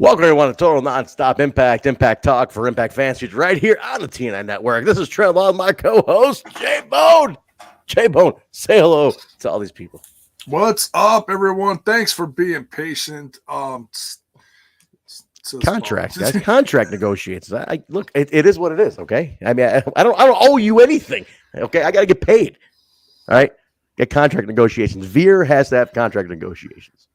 Welcome everyone to Total Nonstop Impact Talk for Impact fans right here on the TNI Network. This is Trevor, my co-host, J-Bone. J-Bone, say hello to all these people. What's up, everyone? Thanks for being patient. Contract, guys. Contract negotiations. Look, it is what it is, okay? I mean, I don't owe you anything, okay? I got to get paid, all right? Get contract negotiations. Veer has to have contract negotiations.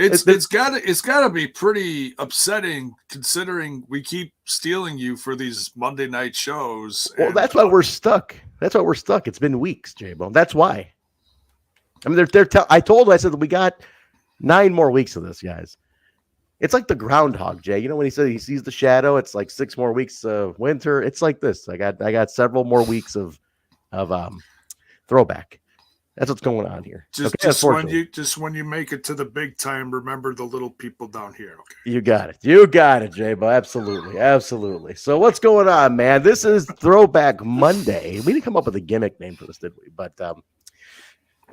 It's gotta be pretty upsetting considering we keep stealing you for these Monday night shows. Well, that's why we're stuck. It's been weeks, J-Bone. That's why. I mean, I said that we got 9 more weeks of this, guys. It's like the groundhog, Jay. You know when he said he sees the shadow, it's like 6 more weeks of winter. It's like this. I got several more weeks of throwback. That's what's going on here. Just when you make it to the big time, remember the little people down here. Okay. You got it, J-Bo. Absolutely. So what's going on, man? This is Throwback Monday. We didn't come up with a gimmick name for this, did we? But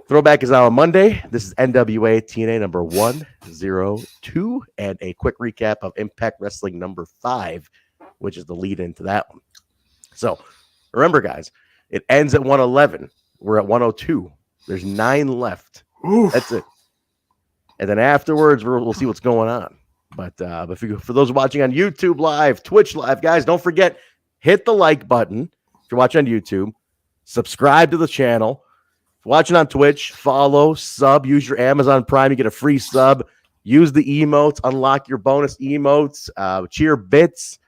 Throwback is now on Monday. This is NWA TNA number 102, and a quick recap of Impact Wrestling number 5, which is the lead into that one. So remember, guys, it ends at 111. We're at 102. There's 9 left. Oof. That's it. And then afterwards, we'll see what's going on. But for those watching on YouTube Live, Twitch Live, guys, don't forget, hit the like button if you're watching on YouTube. Subscribe to the channel. If you're watching on Twitch, follow, sub, use your Amazon Prime. You get a free sub. Use the emotes. Unlock your bonus emotes. Cheer bits,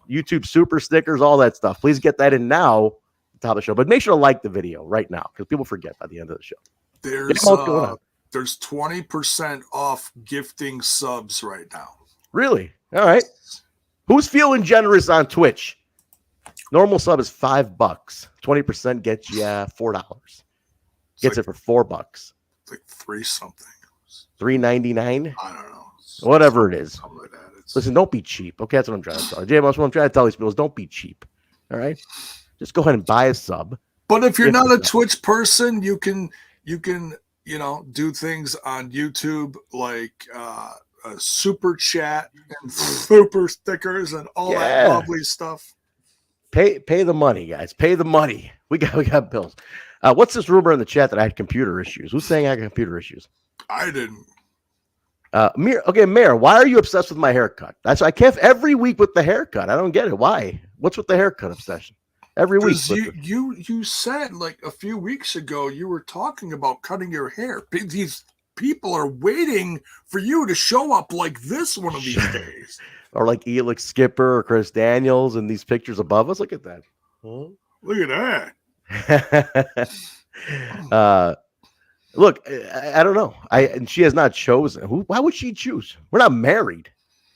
YouTube super stickers, all that stuff. Please get that in now. Top of the show, but make sure to like the video right now because people forget by the end of the show. There's 20% off gifting subs right now. Really? All right. Who's feeling generous on Twitch? Normal sub is $5. 20% gets you $4. Gets it for $4. It's like 3 something. $3.99. I don't know. Whatever it is. Something like that. Listen, don't be cheap. Okay, that's what I'm trying to tell you. James, what I'm trying to tell these people is don't be cheap. All right. Just go ahead and buy a sub. But if you're not a Twitch person, you can do things on YouTube like a super chat and super stickers and all that lovely stuff. Pay the money, guys. Pay the money. We got bills. What's this rumor in the chat that I had computer issues? Who's saying I had computer issues? I didn't. Mayor, why are you obsessed with my haircut? I can't every week with the haircut. I don't get it. Why? What's with the haircut obsession? Every week. You said like a few weeks ago you were talking about cutting your hair. These people are waiting for you to show up like this one of these days. Or like Elix Skipper or Chris Daniels and these pictures above us. Look at that. Huh? Look at that. Look, I don't know. And she has not chosen. Why would she choose? We're not married.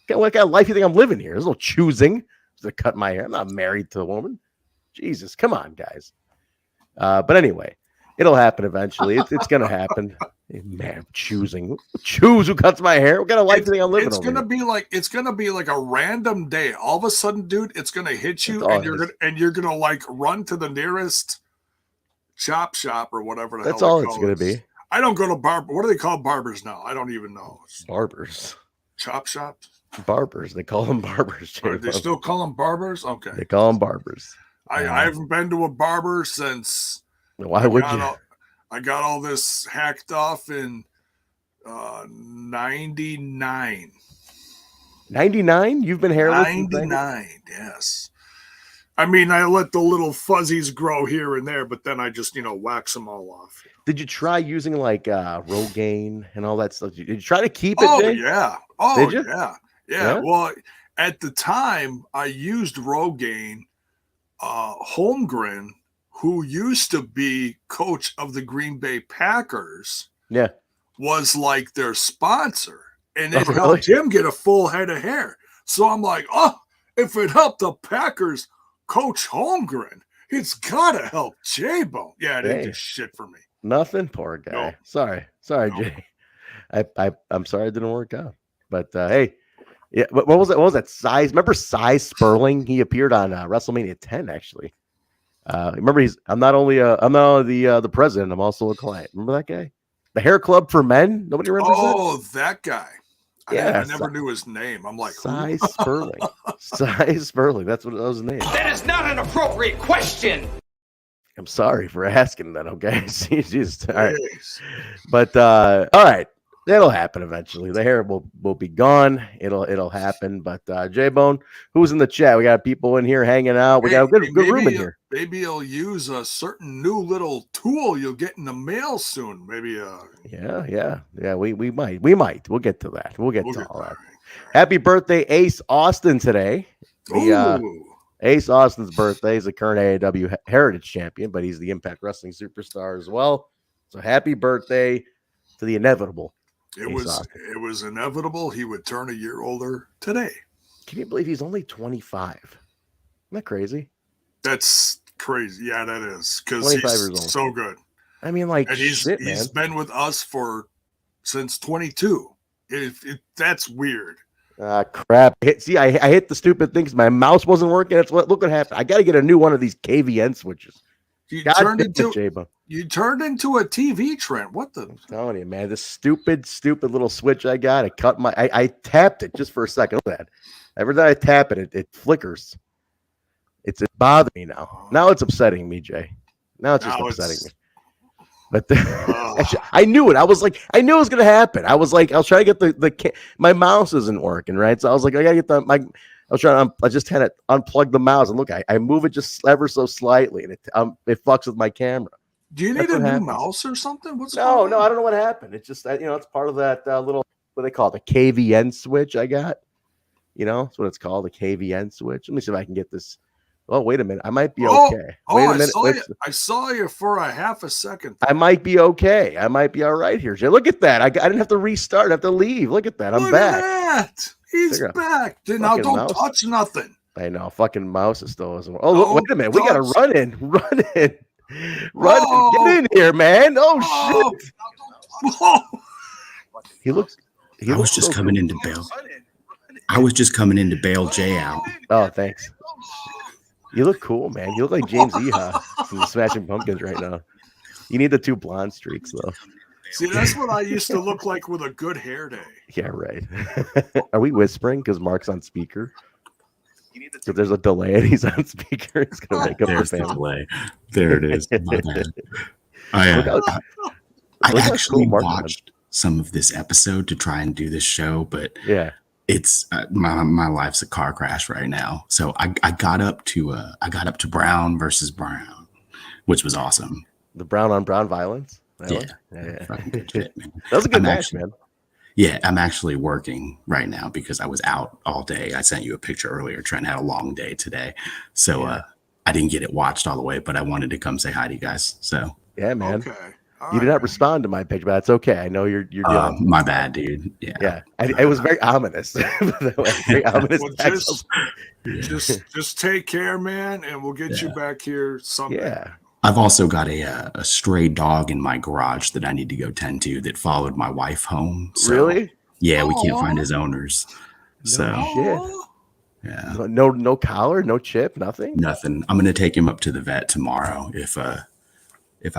What kind of life do you think I'm living here? There's no choosing to cut my hair. I'm not married to a woman. Jesus, come on, guys. But anyway, it'll happen eventually. It's going to happen. Man, choose who cuts my hair. What kind of life do you think I'm living? It's going to be like a random day. All of a sudden, dude, it's going to hit you, and you're going to like run to the nearest chop shop or whatever. That's all it's going to be. I don't go to barber. What do they call barbers now? I don't even know. Barbers. Chop shops. Barbers. They call them barbers. They still call them barbers. Okay. They call them barbers. I haven't been to a barber since. Why would you? I got all this hacked off in 99. 99? You've been hairless? 99, yes. I mean, I let the little fuzzies grow here and there, but then I just, wax them all off. Did you try using like Rogaine and all that stuff? Did you try to keep it? Oh, Jay? Yeah. Oh, did you? Yeah. Well, at the time, I used Rogaine. Holmgren, who used to be coach of the Green Bay Packers, was like their sponsor, and it helped him get a full head of hair. So I'm like, if it helped the Packers coach Holmgren, it's gotta help J-Bone. Yeah, it ain't just shit for me. Nothing, poor guy. No. Sorry, Jay. I'm sorry it didn't work out. But hey. Yeah, what was that? What was that? Size? Remember Size Sperling? He appeared on WrestleMania 10. Actually, remember I'm not only the president. I'm also a client. Remember that guy? The Hair Club for Men. Nobody remembers that. Oh, that guy. I never knew his name. I'm like, Cy Sperling. Cy Sperling. That's what that was his name. That is not an appropriate question. I'm sorry for asking that, okay? Jesus. All right. But all right. That'll happen eventually. The hair will be gone. It'll happen. But J-Bone, who's in the chat? We got people in here hanging out. We got a good room in here. Maybe he'll use a certain new little tool you'll get in the mail soon. Maybe Yeah. We might. We'll get to that. We'll get to all that. Happy birthday, Ace Austin today. Ace Austin's birthday is a current AEW Heritage Champion, but he's the Impact Wrestling superstar as well. So happy birthday to the inevitable. It was inevitable. He would turn a year older today. Can you believe he's only 25? Isn't that crazy? That's crazy. Yeah, that is, because he's so good. I mean, like, and he's been with us since 22. That's weird. Crap. I hit the stupid things. My mouse wasn't working. Look what happened. I got to get a new one of these KVN switches. You turned into a TV trend. What the? I'm telling you, man, this stupid little switch I got. I tapped it just for a second. Look at that. Every time I tap it, it flickers. It's bothering me now. Now it's upsetting me, Jay. Now it's just upsetting me. But I knew it. I knew it was gonna happen. I was trying to get my mouse isn't working, right? So I was like, I gotta get I just had to unplug the mouse, and look, I move it just ever so slightly, and it fucks with my camera. Do you need a new mouse or something? No, I don't know what happened. It's just that, it's part of that little, what they call it, the KVN switch I got. That's what it's called, the KVN switch. Let me see if I can get this. Oh, wait a minute. I might be okay. Wait a minute. I saw you for a half a second. I might be okay. I might be all right here, Jay. Look at that. I didn't have to restart. I have to leave. Look at that. I'm back. That. He's back. Now don't touch nothing. I know. Fucking mouse is still isn't. Oh, look, wait a minute. We got to run in. Run in. Get in here, man. Oh, shit. He looks. I was just coming in to bail. I was just coming in to bail Jay out. Oh, thanks. You look cool, man. You look like James Eha from the Smashing Pumpkins right now. You need the 2 blonde streaks, though. See, that's what I used to look like with a good hair day. Yeah, right. Are we whispering because Mark's on speaker? If there's a delay and he's on speaker, it's going to make up the delay. There it is. My bad. I actually watched some of this episode to try and do this show, but yeah. It's my life's a car crash right now. So I got up to Brown versus Brown, which was awesome. The Brown on Brown violence. Yeah. Shit, man. That was a good match, man. Yeah, I'm actually working right now because I was out all day. I sent you a picture earlier. Trent had a long day today, so I didn't get it watched all the way. But I wanted to come say hi to you guys. So yeah, man. Okay. You did not respond to my picture, but that's okay. I know you're dealing. My bad, dude. Yeah. It was very ominous. Very ominous. Well, just take care, man, and we'll get you back here someday. Yeah. I've also got a stray dog in my garage that I need to go tend to that followed my wife home. So, really? Yeah, we can't find his owners. So shit. Yeah. No collar, no chip, nothing. Nothing. I'm gonna take him up to the vet tomorrow if I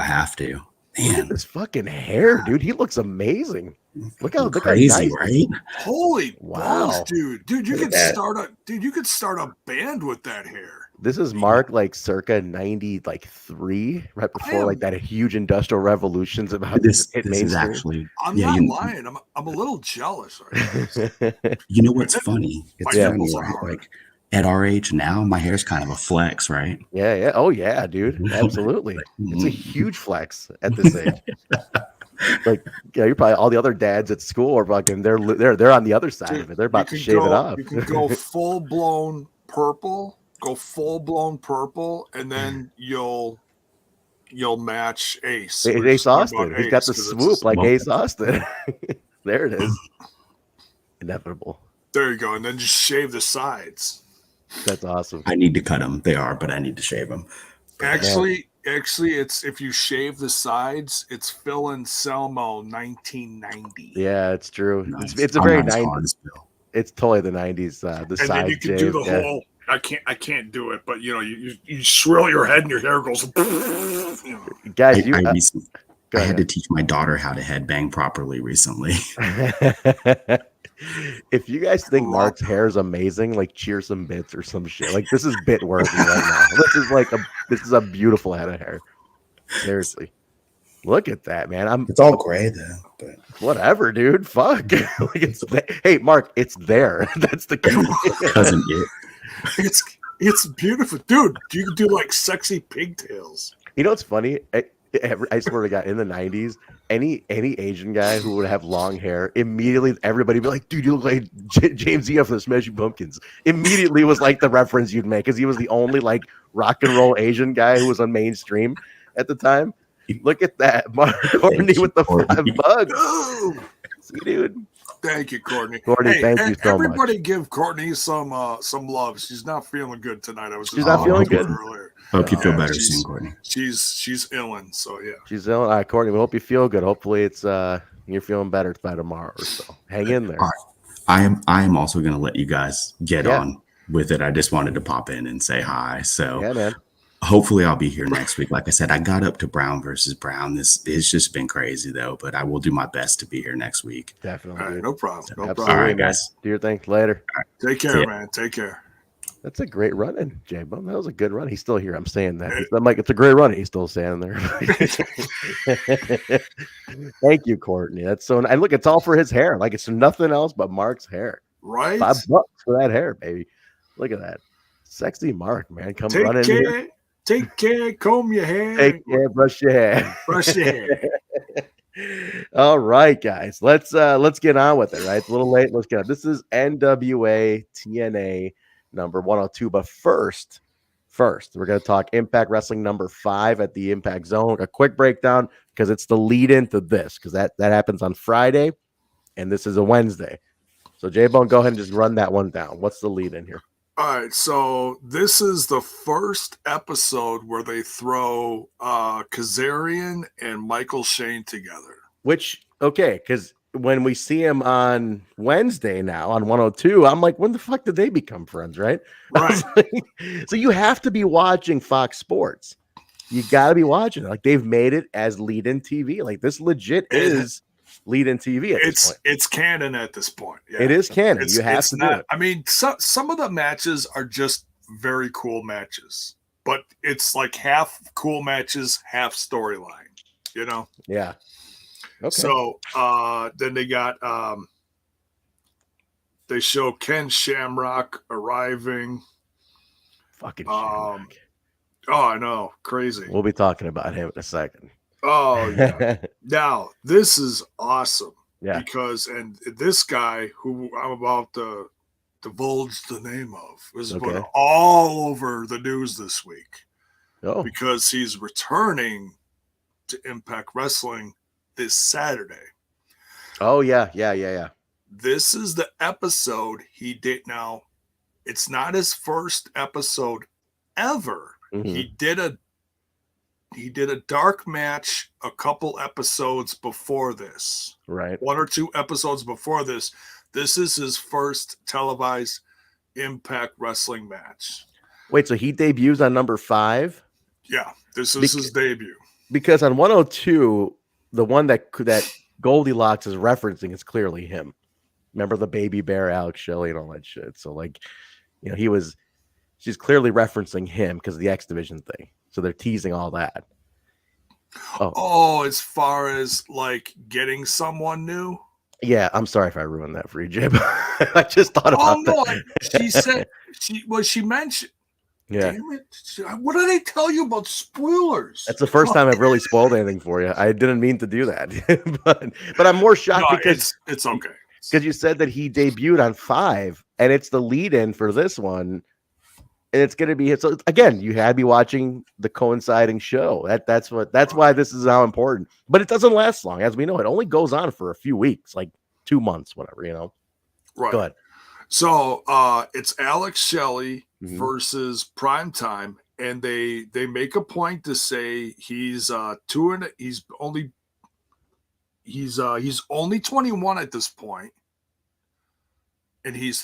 have to. Man. Look at this fucking hair, dude. He looks amazing. Look how crazy, nice. Right? Holy balls, dude. You could start a band with that hair. This is Mark circa 93, right before that huge industrial revolutions about this is actually. I'm not lying. I'm a little jealous. Right? You know what's funny? It's funny, at our age now, my hair's kind of a flex, right? Yeah. Oh yeah, dude. Absolutely. It's a huge flex at this age. You're probably all the other dads at school are fucking. They're on the other side of it. They're about to shave it off. You can go full blown purple. And then you'll match Ace. Ace Austin. He's got the swoop like Ace Austin. There it is. Inevitable. There you go. And then just shave the sides. That's awesome. I need to cut them. They are, but I need to shave them. Actually, it's if you shave the sides, it's Phil Anselmo 1990. Yeah, it's true. Nice. It's a very 90s. It's totally the 90s. The side then you can do the whole. I can't do it, but you swirl your head and your hair goes. Guys, I had to teach my daughter how to headbang properly recently. If you guys think Mark's hair is amazing, like cheer some bits or some shit. Like this is bit worthy right now. This is a beautiful head of hair. Seriously. Look at that, man. It's all gray though, but whatever, dude. Fuck. Hey, Mark, it's there. That's the key. Cousin it. It's beautiful, dude. You can do like sexy pigtails. You know what's funny? I swear to God, in the 90s, any Asian guy who would have long hair, immediately everybody would be like, dude, you look like James Eo from the Smashing Pumpkins. Immediately was like the reference you'd make because he was the only like rock and roll Asian guy who was on mainstream at the time. Look at that. Mark Courtney with the $5. See, dude. Thank you, Courtney. Courtney, thank you so much. Everybody give Courtney some love. She's not feeling good tonight. She's not feeling good earlier. Hope you feel better soon, Courtney. She's illin', so yeah. She's illin'. All right, Courtney, we hope you feel good. Hopefully it's you're feeling better by tomorrow or so. Hang in there. I am also gonna let you guys get on with it. I just wanted to pop in and say hi. So yeah, man. Hopefully I'll be here next week. Like I said, I got up to Brown versus Brown. It's just been crazy though, but I will do my best to be here next week. Definitely. All right, no problem. So, no absolutely, problem. All right, guys. Do your thing later. Right. Take care, man. Take care. That's a great run in, J-Bone. That was a good run. He's still here. I'm saying that. I'm like, it's a great run. He's still standing there. Thank you, Courtney. That's so. And look, it's all for his hair. Like it's nothing else but Mark's hair. Right. $5 for that hair, baby. Look at that. Sexy Mark, man. Come running here. Take care. Comb your hair. Take care. Brush your hair. Brush your hair. All right, guys. Let's get on with it. Right, it's a little late. Let's get on. This is NWA TNA number 102. But first, we're going to talk Impact Wrestling number 5 at the Impact Zone. A quick breakdown because it's the lead into this because that happens on Friday, and this is a Wednesday. So J-Bone, go ahead and just run that one down. What's the lead in here? All right, so this is the first episode where they throw Kazarian and Michael Shane together. Which, okay, because when we see him on Wednesday now on 102, I'm like, when the fuck did they become friends, right? Right. So you have to be watching Fox Sports. You got to be watching it. Like they've made it as lead-in TV. Like this legit is lead-in TV at this point. It's canon at this point. Yeah. It is canon. You have to do it. I mean, some of the matches are just very cool matches, but it's like half cool matches, half storyline, you know? Yeah. Okay. So then they got they show Ken Shamrock arriving. Fucking Shamrock. Oh, I know. Crazy. We'll be talking about him in a second. Oh, yeah. Now, this is awesome. Yeah. Because, and this guy who I'm about to divulge the name of is all over the news this week. Oh. Because he's returning to Impact Wrestling this Saturday. Oh, yeah. This is the episode he did. Now, it's not his first episode ever. Mm-hmm. He did a dark match a couple episodes before this. Right. 1 or 2 episodes before this. This is his first televised Impact Wrestling match. Wait, so he debuts on number 5? Yeah, this is his debut. Because on 102, the one that Goldilocks is referencing is clearly him. Remember the baby bear, Alex Shelley, and all that shit. So, like, you know, she's clearly referencing him because of the X Division thing. So they're teasing all that. Oh, as far as like getting someone new? Yeah, I'm sorry if I ruined that for you, Jay. I just thought about that. She said she mentioned. Yeah. Damn it. What did I tell you about spoilers? That's the first time I've really spoiled anything for you. I didn't mean to do that. but I'm more shocked because it's okay. Because you said that he debuted on 5, and it's the lead-in for this one. And it's going to be so again. You had to be watching the coinciding show. That's why this is how important. But it doesn't last long, as we know. It only goes on for a few weeks, like 2 months, whatever. You know. Right. Go ahead. So it's Alex Shelley versus Primetime, and they make a point to say he's only 21 at this point, and he's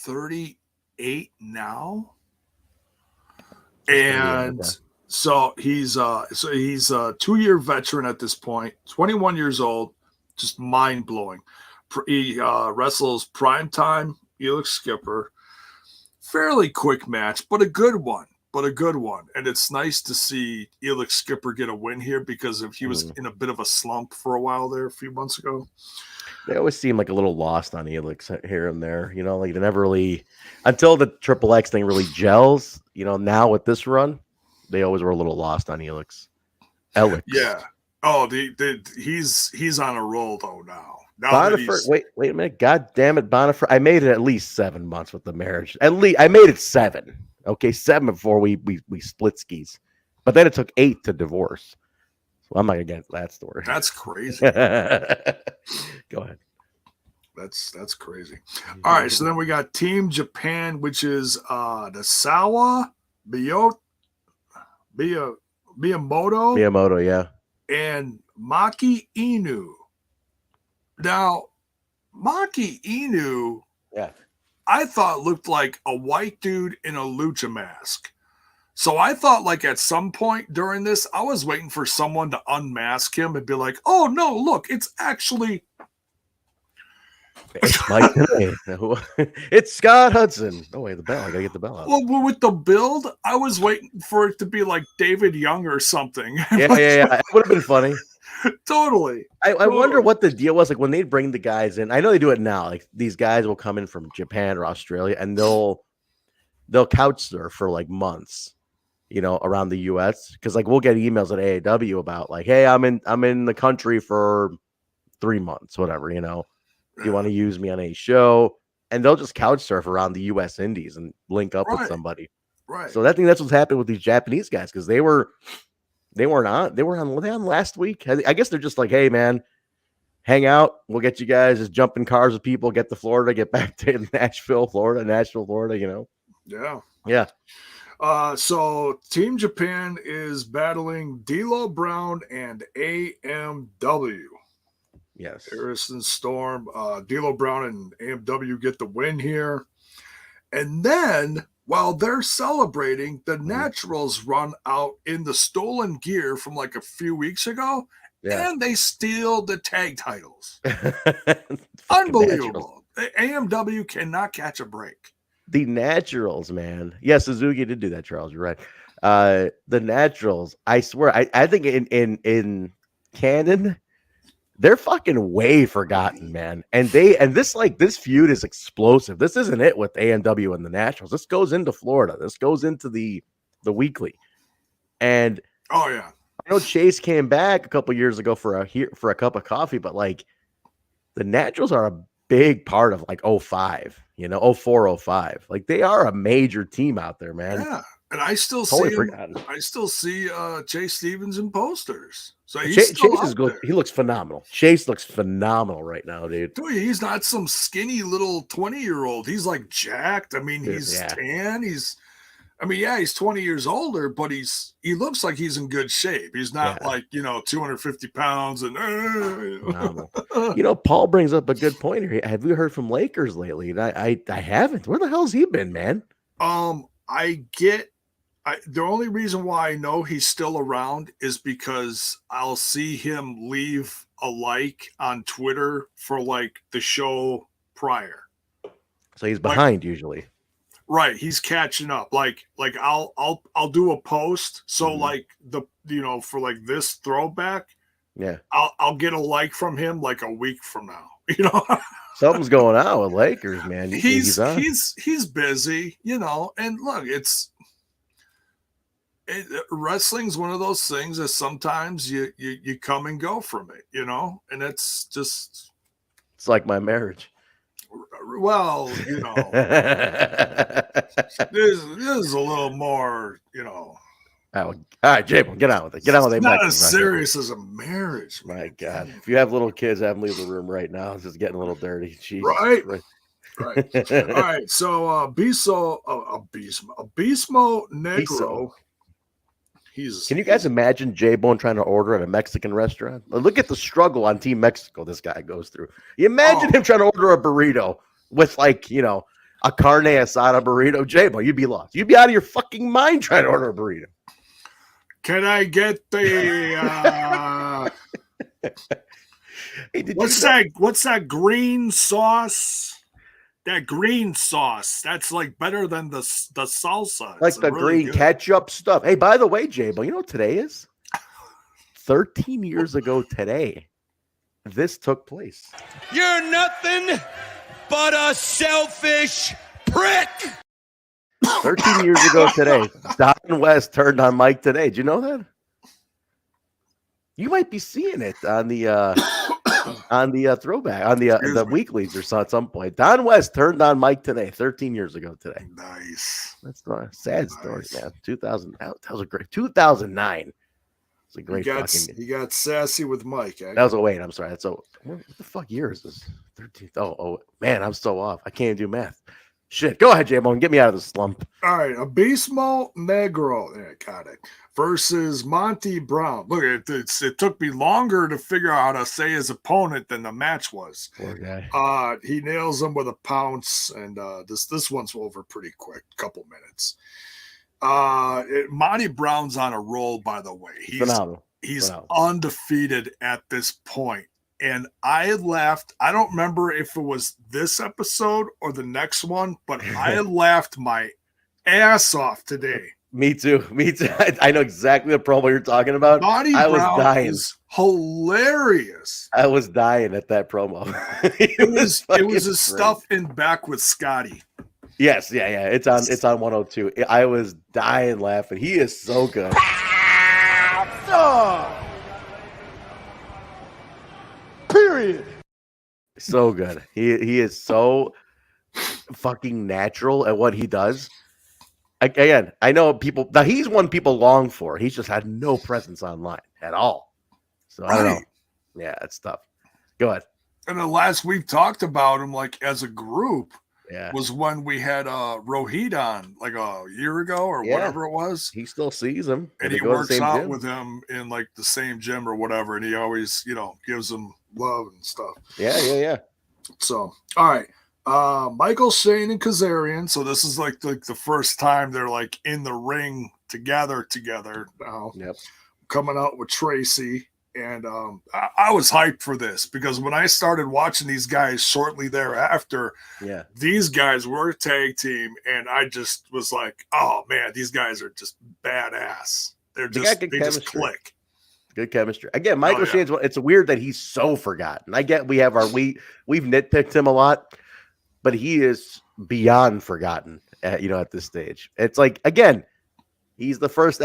38 now. And So he's a 2-year veteran at this point, 21 years old, just mind blowing. He wrestles Primetime, Elix Skipper. Fairly quick match, but a good one. And it's nice to see Elix Skipper get a win here because if he was in a bit of a slump for a while there a few months ago. They always seem like a little lost on Elix here and there. You know, like they never really, until the Triple X thing really gels, you know, now with this run, they always were a little lost on Elix. Yeah. Oh, he's on a roll though now. Wait a minute. God damn it, Bonifer. I made it at least 7 months with the marriage. At least I made it 7. Okay, 7 before we split skis. But then it took 8 to divorce. So I'm not gonna get into that story. That's crazy. Go ahead. That's crazy. All right, so then we got Team Japan, which is NOSAWA, Miyamoto, yeah. And Maki Inu. Now, Maki Inu, I thought looked like a white dude in a lucha mask. So I thought like at some point during this, I was waiting for someone to unmask him and be like, oh no, look, it's actually... It's Mike. It's Scott Hudson. Oh wait, the bell. I gotta get the bell out. Well, with the build, I was waiting for it to be like David Young or something. Yeah. It would have been funny. Totally. I wonder what the deal was like when they bring the guys in. I know they do it now. Like these guys will come in from Japan or Australia and they'll couch surf for like months, you know, around the US. Because like we'll get emails at AAW about like, hey, I'm in the country for 3 months, whatever, you know. You want to use me on a show, and they'll just couch surf around the U.S. Indies and link up with somebody. Right. So I think that's what's happened with these Japanese guys because they were on last week. I guess they're just like, hey man, hang out. We'll get you guys just jump in cars with people, get to Florida, get back to Nashville, Florida. You know. Yeah. So Team Japan is battling D'Lo Brown and AMW. Yes. Harrison Storm, D'Lo Brown and AMW get the win here. And then while they're celebrating, the Naturals run out in the stolen gear from like a few weeks ago, and they steal the tag titles. Unbelievable. AMW cannot catch a break. The Naturals, man. Yes, Suzuki did do that, Charles. You're right. The Naturals, I swear, I think in canon, they're fucking way forgotten, man. And this feud is explosive. This isn't it with AMW and the Naturals. This goes into Florida. This goes into the weekly. And I know Chase came back a couple years ago for a cup of coffee, but like the Naturals are a big part of like 05, you know, 04, 05. Like they are a major team out there, man. Yeah. And I still see Chase Stevens in posters. So Chase is good. He looks phenomenal. Chase looks phenomenal right now, dude. Dude, he's not some skinny little 20-year-old. He's like jacked. I mean, he's tan. He's 20 years older, but he looks like he's in good shape. He's not like, 250 pounds and you know, Paul brings up a good point here. Have you heard from Lakers lately? And I haven't. Where the hell's he been, man? The only reason why I know he's still around is because I'll see him leave a like on Twitter for like the show prior. So he's behind usually. Right, he's catching up. Like I'll do a post. So like for like this throwback, I'll get a like from him like a week from now. You know, something's going on with Lakers, man. He's busy, and look, wrestling's one of those things that sometimes you come and go from it, and it's like my marriage. Well, this is a little more, Oh, all right, Jable, get on with it. Get on with it. It's not as serious as a marriage. My God, if you have little kids, have them leave the room right now. It's just getting a little dirty. Jesus. Right. All right. So Abismo Negro. Can you guys imagine J-Bone trying to order at a Mexican restaurant? Look at the struggle on Team Mexico this guy goes through. You imagine him trying to order a burrito with like, a carne asada burrito. J-Bone, you'd be lost. You'd be out of your fucking mind trying to order a burrito. Can I get the Hey, what's that green sauce? That green sauce. That's like better than the salsa. Like it's the really green good. ketchup stuff. Hey, by the way, J-Bo, you know what today is? 13 years ago today, this took place. You're nothing but a selfish prick. 13 years ago today, Don West turned on Mike today. Did you know that? You might be seeing it on the throwback on the weeklies or so at some point. Don West turned on Mike today, 13 years ago today. Nice. That's a sad story, man. 2000. That was a great 2009. It's a great He got sassy with Mike. That was wait. I'm sorry. That's what the fuck year is this? 13th. Oh man, I'm so off. I can't do math. Shit. Go ahead, J-Bone. Get me out of the slump. All right, Abismo Negro. Yeah, got it. Versus Monty Brown. Look, it took me longer to figure out how to say his opponent than the match was. Poor guy. He nails him with a pounce, and this one's over pretty quick, couple minutes. Monty Brown's on a roll, by the way. He's undefeated at this point. And I laughed. I don't remember if it was this episode or the next one, but I laughed my ass off today. Me too. I know exactly the promo you're talking about. Monty I was Brown dying. is hilarious. I was dying at that promo. It was his stuff in back with Scotty. Yes, yeah. It's on 102. I was dying laughing. He is so good. Period. So good. He is so fucking natural at what he does. Again, I know people now. He's one people long for. He's just had no presence online at all. So I don't know. Yeah, it's tough. Go ahead. And the last we've talked about him, like as a group, Yeah. was when we had Roode on like a year ago or whatever it was. He still sees him. And he works out with him in like the same gym or whatever. And he always, gives him love and stuff. Yeah. So, all right. Michael, Shane, and Kazarian. So this is like the first time they're like in the ring together now. Yep. Coming out with Traci. And I was hyped for this because when I started watching these guys shortly thereafter, these guys were a tag team, and I just was like, "Oh man, these guys are just badass. They just click." Good chemistry. Again, Michael Shane's. It's weird that he's so forgotten. I get we've nitpicked him a lot, but he is beyond forgotten. At this stage, it's like again, he's the first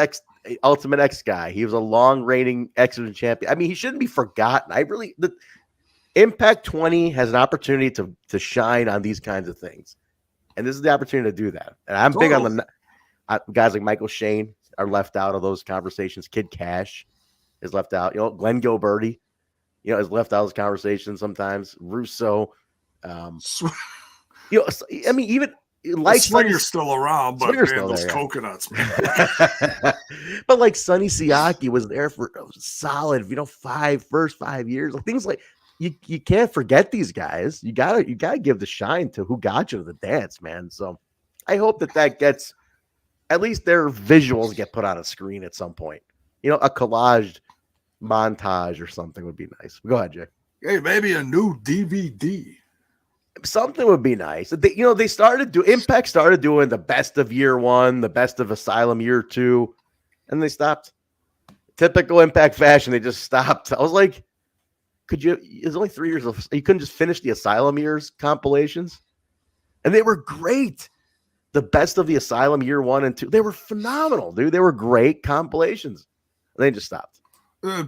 Ultimate X guy. He was a long reigning X Division champion. I mean, he shouldn't be forgotten. The Impact 20 has an opportunity to shine on these kinds of things, and this is the opportunity to do that. And I'm big on the guys like Michael Shane are left out of those conversations. Kid Cash is left out. Glenn Gilberti, is left out of those conversations sometimes. Russo, I mean, even. Like Swinger's still around, but man, those coconuts, man. But like Sonny Siaki was there for solid, first 5 years. Like things like you can't forget these guys. You gotta give the shine to who got you to the dance, man. So I hope that gets at least their visuals get put on a screen at some point. A collaged montage or something would be nice. Go ahead, Jay. Hey, maybe a new DVD. Something would be nice. They started Impact started doing the best of year 1, the best of Asylum year 2, and they stopped. Typical Impact fashion, they just stopped. I was like, it's only 3 years. You couldn't just finish the Asylum years compilations, and they were great. The best of the Asylum year 1 and 2, they were phenomenal, dude. They were great compilations. And they just stopped.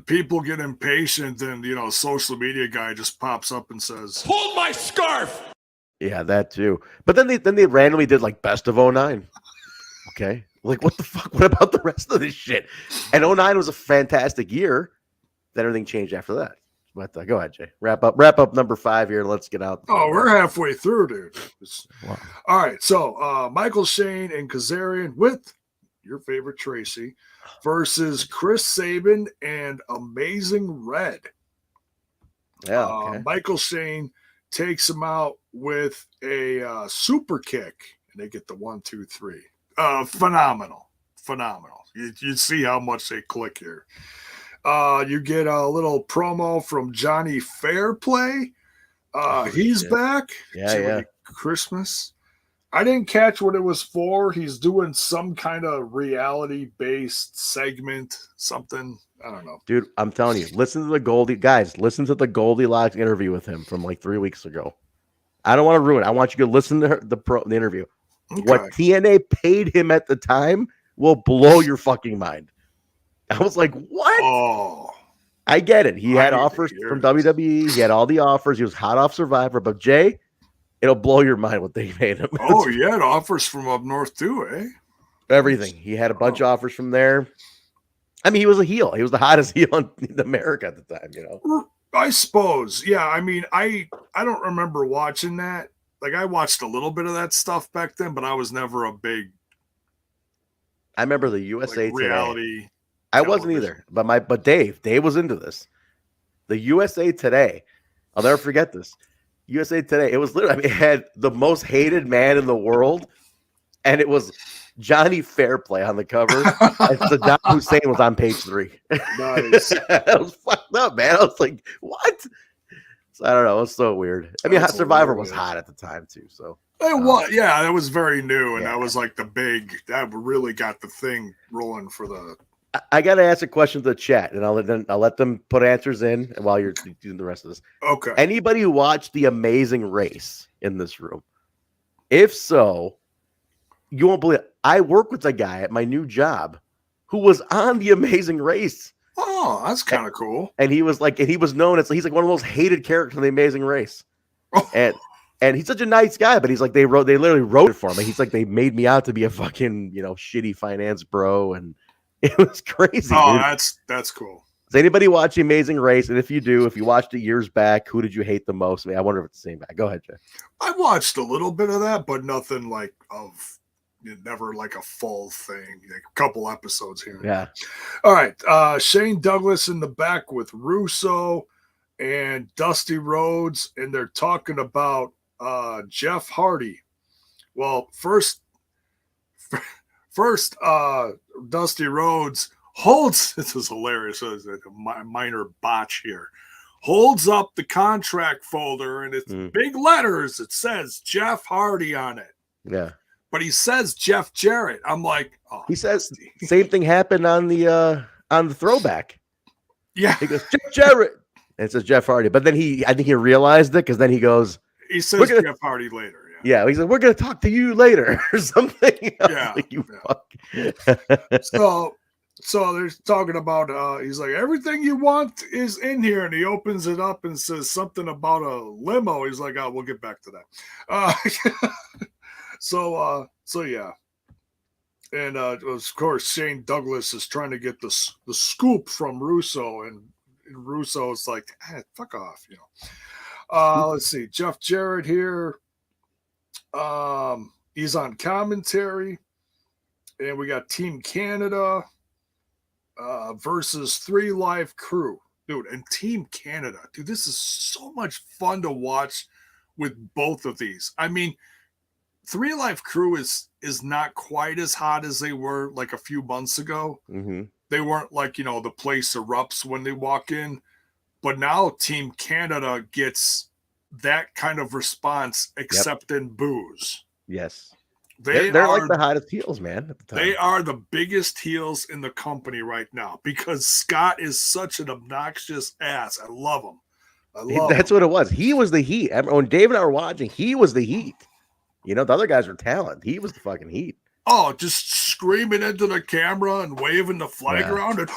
People get impatient, and social media guy just pops up and says, "Hold my scarf." Yeah, that too. But then they randomly did like best of 09. Okay, like what the fuck? What about the rest of this shit? And 09 was a fantastic year. Then everything changed after that. But go ahead, Jay. Wrap up number 5 here. Let's get out. Oh, we're halfway through, dude. Wow. All right, so Michael Shane and Kazarian with your favorite Traci versus Chris Sabin and Amazing Red. Yeah. Okay. Michael Shane takes him out with a super kick, and they get the 1, 2, 3. Phenomenal. phenomenal. You see how much they click here. You get a little promo from Johnny Fairplay. He's back. Yeah. Christmas. I didn't catch what it was for. He's doing some kind of reality-based segment, something. I don't know. Dude, I'm telling you, listen to the Goldilocks interview with him from like 3 weeks ago. I don't want to ruin it. I want you to listen to the interview. Okay. What TNA paid him at the time will blow your fucking mind. I was like, what? Oh. I get it. He had offers from WWE. He had all the offers. He was hot off Survivor. But Jay, it'll blow your mind what they made him. Oh, he had offers from up north too, eh? Everything. He had a bunch of offers from there. I mean, he was a heel. He was the hottest heel in America at the time, you know. I suppose. Yeah, I mean, I don't remember watching that. Like, I watched a little bit of that stuff back then, but I was never a big. I remember the USA reality. Today. I wasn't either, but Dave was into this. The USA Today, I'll never forget this. USA Today, it was literally, I mean, it had the most hated man in the world, and it was Johnny Fairplay on the cover. And Saddam Hussein was on page 3. Nice. That was fucked up, man. I was like, what? So, I don't know. It was so weird. I mean, Survivor was hot at the time too. So it was, yeah, that was very new, and that was like that really got the thing rolling for the. I got to ask a question to the chat, and I'll let them put answers in while you're doing the rest of this. Okay. Anybody who watched The Amazing Race in this room? If so, you won't believe it. I work with a guy at my new job who was on The Amazing Race. Oh, that's kind of cool. And he was known as, he's like one of the most hated characters in The Amazing Race. And he's such a nice guy, but he's like, they literally wrote it for me. He's like, they made me out to be a fucking, shitty finance bro, and it was crazy. Oh, dude. that's cool. Does anybody watch The Amazing Race? And if you do, if you watched it years back, who did you hate the most? I mean, I wonder if it's the same guy. Go ahead, Jay. I watched a little bit of that, but nothing never like a full thing. Like a couple episodes here. Yeah. All right. Shane Douglas in the back with Russo and Dusty Rhodes, and they're talking about Jeff Hardy. Well, first, Dusty Rhodes holds, this is hilarious, it's a minor botch here, holds up the contract folder, and it's big letters. It says Jeff Hardy on it. Yeah. But he says Jeff Jarrett. I'm like, oh. He says same thing happened on the throwback. Yeah. He goes, Jeff Jarrett. And it says Jeff Hardy. But then I think he realized it, because then he goes, he says Jeff Hardy later. Yeah, he said, we're going to talk to you later or something. Yeah. Like, you fuck. So they're talking about, he's like, everything you want is in here. And he opens it up and says something about a limo. He's like, oh, we'll get back to that. So yeah. And of course, Shane Douglas is trying to get the scoop from Russo, and Russo is like, fuck off, Let's see. Jeff Jarrett here. He's on commentary, and we got Team Canada versus 3 Live Crew, dude. And Team Canada, dude, this is so much fun to watch with both of these. I mean, 3 Live Crew is not quite as hot as they were like a few months ago. Mm-hmm. They weren't like, the place erupts when they walk in, but now Team Canada gets that kind of response, except in booze. Yes. They're like the hottest heels, man, at the time. They are the biggest heels in the company right now, because Scott is such an obnoxious ass. I love him. That's what it was. He was the heat. When Dave and I were watching, he was the heat. The other guys were talent. He was the fucking heat. Oh, just screaming into the camera and waving the flag around. And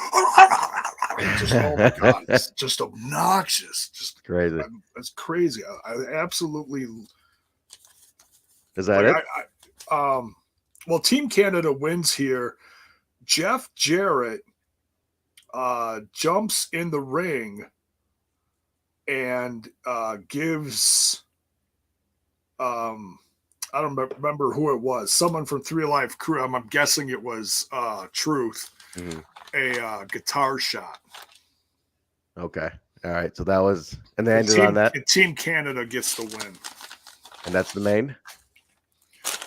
just, oh my God, it's just obnoxious. Just crazy. It's crazy. I absolutely. Is that it? Well, Team Canada wins here. Jeff Jarrett jumps in the ring and gives I don't remember who it was. Someone from 3 Live Crew. I'm guessing it was Truth. Mm-hmm. A guitar shot. Okay. All right. So that was, and they ended on that. Team Canada gets the win. And that's the main?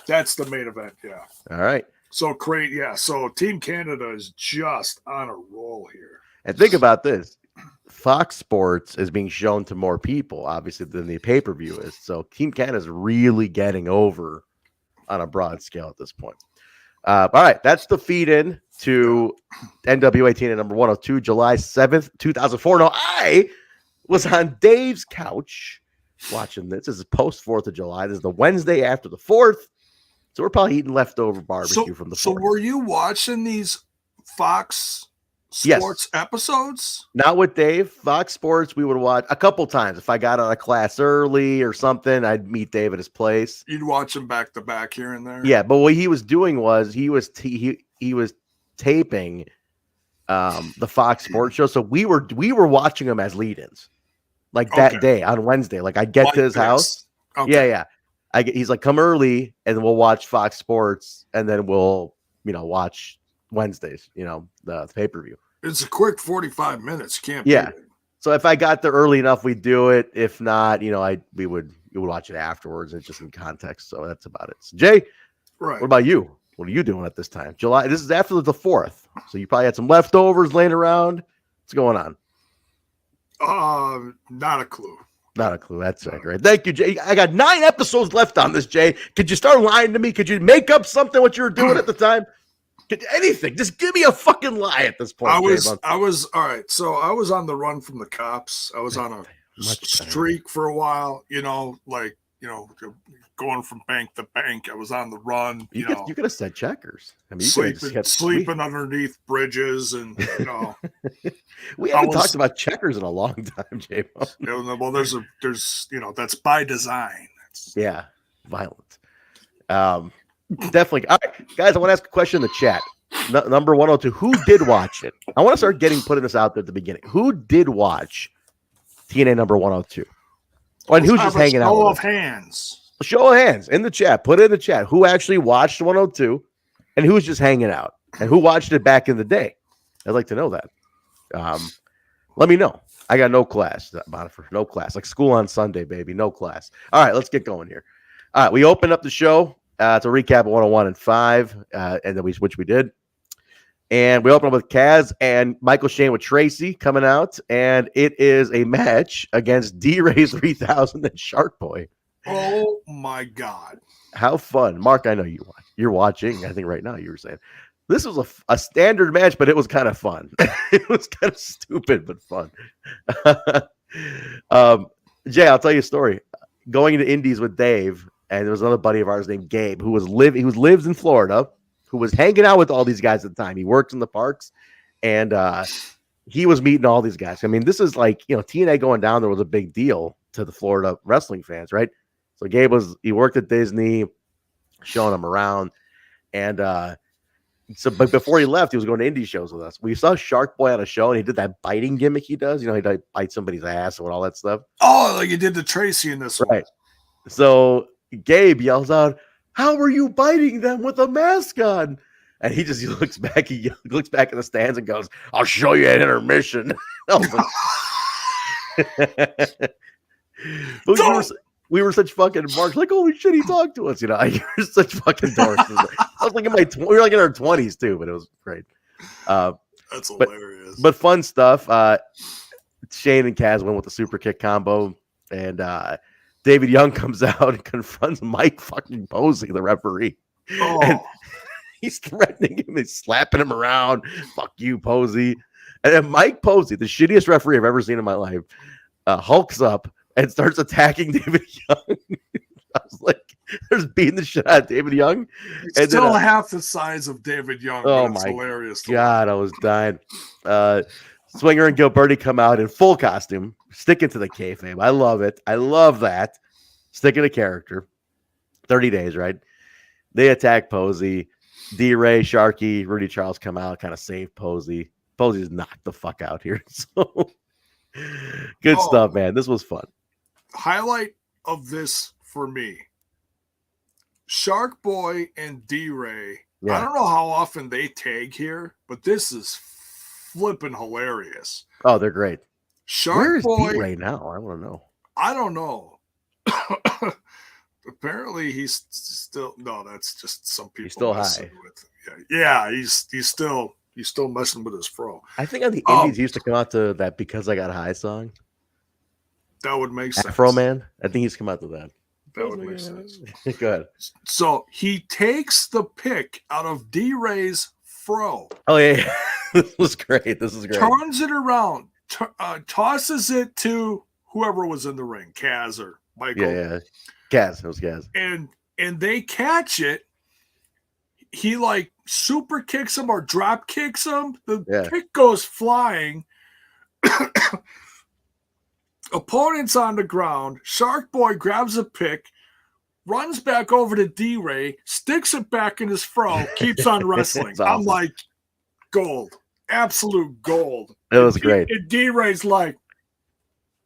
That's the main event, yeah. All right. So great, yeah. So Team Canada is just on a roll here. And think about this. Fox Sports is being shown to more people, obviously, than the pay-per-view is. So Team Canada is really getting over on a broad scale at this point. All right, that's the feed in to NWA TNA number 102, July 7th, 2004. Now, I was on Dave's couch watching this. This is post 4th of July. This is the Wednesday after the 4th. So we're probably eating leftover barbecue from the 4th. So were you watching these Fox Sports episodes? Not with Dave. Fox Sports, we would watch a couple times. If I got out of class early or something, I'd meet Dave at his place. You'd watch them back to back here and there. Yeah, but what he was doing was he was taping the Fox Sports show. So we were watching them as lead-ins, like that day on Wednesday. Like I'd get to his house. Okay. Yeah. He's like, come early, and we'll watch Fox Sports, and then we'll watch Wednesdays. The pay-per-view. It's a quick 45 minutes. Can't beat it. So if I got there early enough, we'd do it. If not, we would watch it afterwards. It's just in context. So that's about it. So Jay, right? What about you? What are you doing at this time? July. This is after the 4th. So you probably had some leftovers laying around. What's going on? Not a clue. Not a clue. That's great. Thank you, Jay. I got 9 episodes left on this, Jay. Could you start lying to me? Could you make up something what you were doing at the time? Anything. Just give me a fucking lie at this point. I was all right. So I was on the run from the cops. I was on a streak for a while, going from bank to bank. I was on the run. You could have said checkers. I mean, sleeping underneath bridges, and we haven't talked about checkers in a long time, Jay. Well, there's that's by design. Violent. Definitely. All right, guys, I want to ask a question in the chat. Number 102. Who did watch it? I want to start putting this out there at the beginning. Who did watch TNA number 102? And who's just hanging out? Show of hands. A show of hands in the chat. Put it in the chat. Who actually watched 102 and who's just hanging out? And who watched it back in the day? I'd like to know that. Let me know. I got no class, Bonifer. No class. Like school on Sunday, baby. No class. All right, let's get going here. All right, we opened up the show. It's a recap of 101 and 5, and then which we did. And we opened up with Kaz and Michael Shane with Traci coming out, and it is a match against D-Ray's 3000 and Shark Boy. Oh my God! How fun, Mark! I know you're watching. I think right now you were saying this was a standard match, but it was kind of fun. It was kind of stupid but fun. Jay, I'll tell you a story. Going into Indies with Dave. And there was another buddy of ours named Gabe who lives in Florida, who was hanging out with all these guys at the time. He worked in the parks, and he was meeting all these guys. I mean, this is like, TNA going down there was a big deal to the Florida wrestling fans, right? So Gabe he worked at Disney, showing them around. And but before he left, he was going to indie shows with us. We saw Shark Boy on a show, and he did that biting gimmick he does. He bites somebody's ass and all that stuff. Oh, like you did to Traci in this one. Right. So Gabe yells out, "How are you biting them with a mask on?" And he looks back. He looks back at the stands and goes, "I'll show you at intermission." We were such fucking marks. Like, holy shit, he talked to us. You're such fucking dorks. I was like we were like in our 20s too, but it was great. That's hilarious. But fun stuff. Shane and Kaz went with the super kick combo, and David Young comes out and confronts Mike fucking Posey, the referee. Oh. And he's threatening him. He's slapping him around. Fuck you, Posey. And then Mike Posey, the shittiest referee I've ever seen in my life, hulks up and starts attacking David Young. I was like, there's beating the shit out of David Young. And still half the size of David Young. Oh, my hilarious God, I was dying. Swinger and Gilberti come out in full costume, sticking to the kayfabe. I love it. I love that. Sticking to character. 30 days, right? They attack Posey. D-Ray, Sharky, Rudy Charles come out, kind of save Posey. Posey's knocked the fuck out here. So good stuff, man. This was fun. Highlight of this for me. Shark Boy and D-Ray. Yeah. I don't know how often they tag here, but this is flipping hilarious. Oh, they're great. Shark Boy D-Ray now? I want to know. I don't know. apparently he's still no. That's just some people. He's still messing high. With, yeah. He's still messing with his fro. I think on the Indies he used to come out to that "Because I Got High" song. That would make sense. Afro Man. I think he's come out to that. That would make sense. Go ahead. So he takes the pick out of D-Ray's fro. Oh yeah. This was great. Turns it around, tosses it to whoever was in the ring, Kaz or Michael. Yeah. Kaz. It was Kaz. And they catch it. He like super kicks him or drop kicks him. The pick goes flying. Opponent's on the ground. Shark Boy grabs a pick, runs back over to D-Ray, sticks it back in his fro, keeps on wrestling. Awesome. I'm like, gold. Absolute gold. It was great. And D-Ray's like,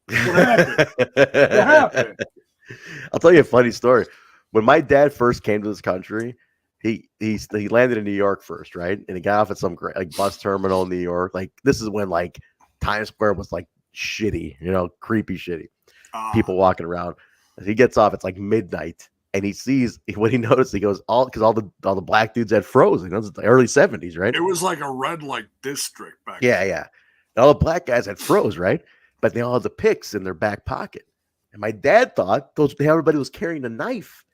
what happened? What happened? I'll tell you a funny story. When my dad first came to this country, he landed in New York first, right? And he got off at some great like bus terminal in New York. Like this is when like Times Square was like shitty, creepy shitty. People walking around. As he gets off, it's like midnight, and he sees what he noticed. He goes, all the black dudes had frozen. It was the early 70s, right? It was like a red light district back then. Yeah. And all the black guys had froze, right? But they all had the picks in their back pocket. And my dad thought everybody was carrying a knife.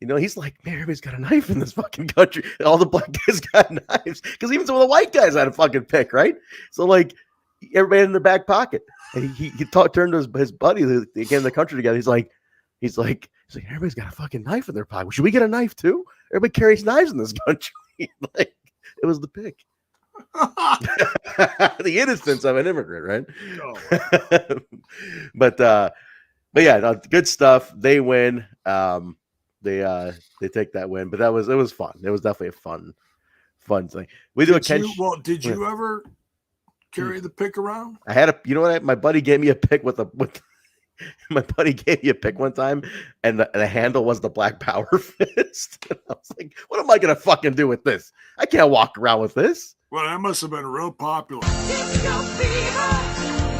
He's like, man, everybody's got a knife in this fucking country. And all the black guys got knives because even some of the white guys had a fucking pick, right? So like everybody in their back pocket. And he turned to his buddy who they came in the country together. He's like, everybody's got a fucking knife in their pocket. Should we get a knife too? Everybody carries knives in this country. Like it was the pick. The innocence of an immigrant, right? Oh, but yeah, no, good stuff. They win. They take that win, but it was fun. It was definitely a fun thing. We do a Ken. Did you ever carry the pick around? I had my buddy gave me a pick my buddy gave me a pick one time, and the handle was the Black Power fist. And I was like, what am I gonna fucking do with this? I can't walk around with this. Well, that must have been real popular. Disco fever,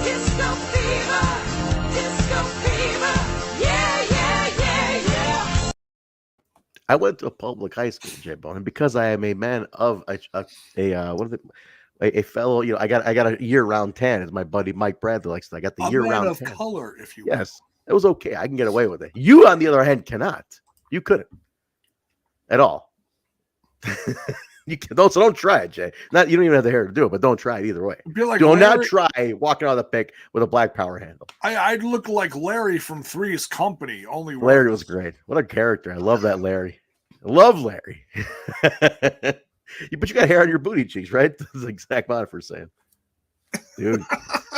disco fever, disco fever. Yeah. I went to a public high school, J-Bone, and because I am a man of a fellow, I got a year-round tan, as my buddy Mike Bradley likes to. I got the year-round tan. Color, if you yes, it was okay. I can get away with it. You, on the other hand, cannot. You couldn't at all. You don't. So don't try it, Jay. You don't even have the hair to do it, but don't try it either way. Like do not try walking out of the pick with a Black Power handle. I'd look like Larry from Three's Company. Larry was great. What a character! I love that Larry. I love Larry. But you got hair on your booty cheeks, right? That's the exact monitor for saying, dude.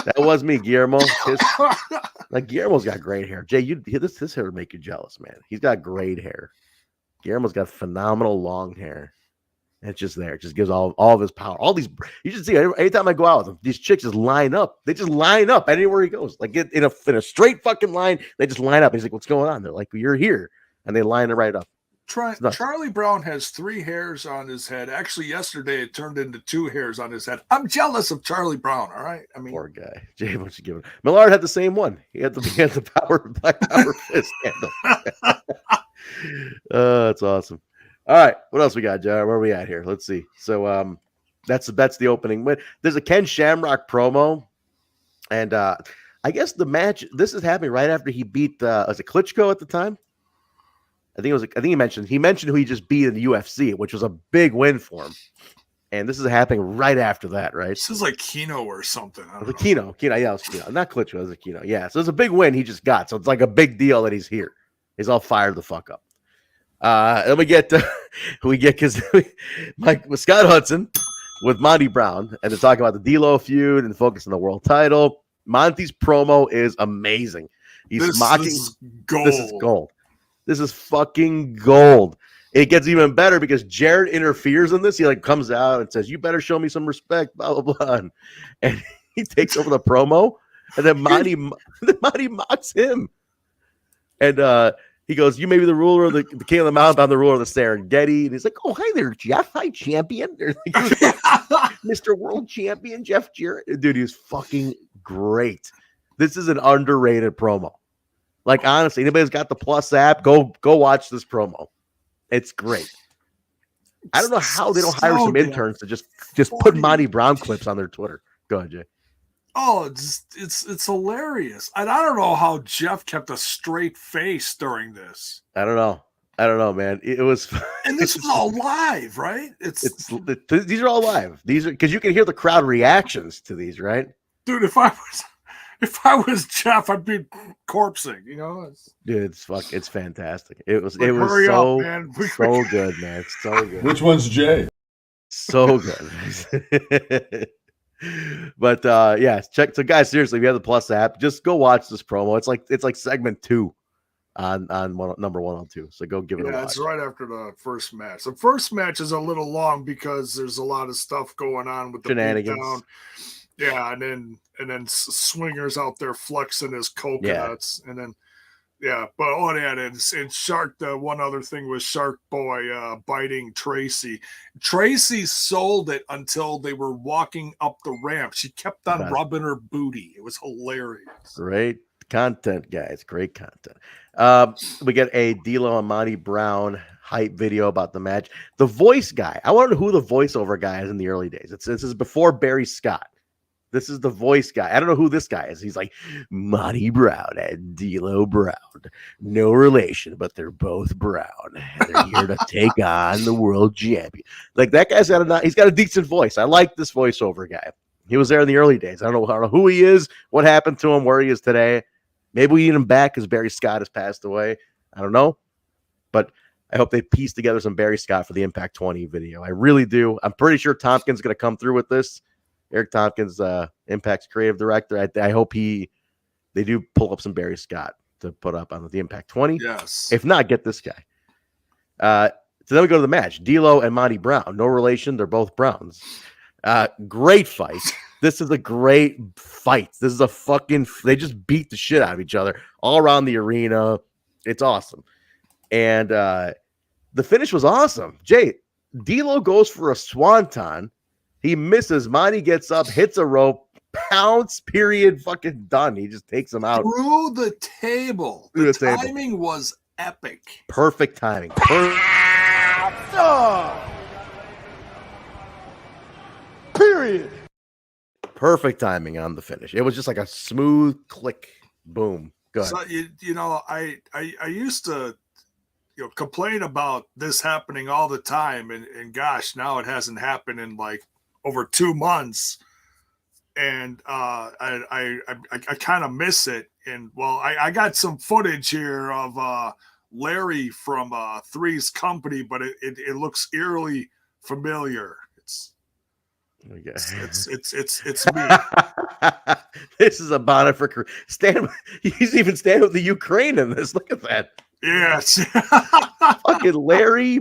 That was me, Guillermo. Guillermo's got great hair. Jay, this hair would make you jealous, man. He's got great hair. Guillermo's got phenomenal long hair. And it's just there. It just gives all of his power. All these, you should see anytime I go out with him, these chicks just line up. They just line up anywhere he goes. Like in a straight fucking line, they just line up. He's like, what's going on? They're like, well, you're here. And they line it right up. Charlie Brown has 3 hairs on his head. Actually, yesterday it turned into 2 hairs on his head. I'm jealous of Charlie Brown. All right, I mean, poor guy. Jay, what you giving? Millard had the same one. He had the Black Power fist handle. That's awesome. All right, what else we got, Jar? Where are we at here? Let's see. So, that's the opening win. There's a Ken Shamrock promo, and I guess the match. This is happening right after he beat. Was it Klitschko at the time? I think he mentioned who he just beat in the UFC, which was a big win for him. And this is happening right after that, right? This is like Kino or something. Kino, yeah, it was Kino. Not Klitschko, it was a Kino. Yeah, so it's a big win he just got. So it's like a big deal that he's here. He's all fired the fuck up. Then we get because with Scott Hudson with Monty Brown, and they're talking about the D-Lo feud and focus on the world title. Monty's promo is amazing. He's mocking. This is gold. This is gold. This is fucking gold. It gets even better because Jared interferes in this. He comes out and says, "You better show me some respect." Blah blah blah, and he takes over the promo, and then Monty mocks him, and he goes, "You may be the ruler of the king of the mountain, but I'm the ruler of the Serengeti." And he's like, "Oh, hi there, Jeff. Hi, champion." Mr. World Champion Jeff Jarrett. Dude, he's fucking great. This is an underrated promo. Like, honestly, anybody's got the Plus app, go watch this promo. It's great. I don't know how they don't hire some interns to just put Monty Brown clips on their Twitter. Go ahead, Jay. Oh, it's hilarious. And I don't know how Jeff kept a straight face during this. I don't know, man. It was, and this was all live, right? These are all live. These are because you can hear the crowd reactions to these, right? Dude, if I was Jeff, I'd be corpsing, you know. Dude, it's fantastic. It was hurry so up, man. So good, man. So good. Which one's Jay? So good. But yeah, check. So guys, seriously, if you have the Plus app, just go watch this promo. It's like segment 2 on number 102. So go give it a watch. Yeah, it's right after the first match. The first match is a little long because there's a lot of stuff going on with the shenanigans. beatdown. Yeah, and then Swinger's out there flexing his coconuts, and then but and Shark. The one other thing was Shark Boy biting Traci. Traci sold it until they were walking up the ramp. She kept on rubbing her booty. It was hilarious. Great content, guys. Great content. We get a D'Lo and Monty Brown hype video about the match. The voice guy. I want to know who the voiceover guy is in the early days. This is before Barry Scott. This is the voice guy. I don't know who this guy is. He's like Monty Brown and D'Lo Brown. No relation, but they're both brown. And they're here to take on the world champion. Like that guy's he's got a decent voice. I like this voiceover guy. He was there in the early days. I don't know who he is, what happened to him, where he is today. Maybe we need him back because Barry Scott has passed away. I don't know. But I hope they piece together some Barry Scott for the Impact 20 video. I really do. I'm pretty sure Tompkins is going to come through with this. Eric Tompkins, Impact's creative director. I hope they do pull up some Barry Scott to put up on the Impact 20. Yes. If not, get this guy. So then we go to the match. D'Lo and Monty Brown. No relation. They're both Browns. Great fight. This is a great fight. This is they just beat the shit out of each other all around the arena. It's awesome. And the finish was awesome. Jay, D'Lo goes for a swanton. He misses. Monty gets up, hits a rope, pounce, period, fucking done. He just takes him out. Through the table. The timing was epic. Perfect timing. Period. Perfect timing on the finish. It was just like a smooth click. Boom. Go ahead. So, you know, I used to complain about this happening all the time. And gosh, now it hasn't happened in like over 2 months, and I kind of miss it. And well, I got some footage here of Larry from Three's Company, but it looks eerily familiar. It's me. This is a bonnet for stand. He's even standing with the Ukraine in this. Look at that. Yes, fucking Larry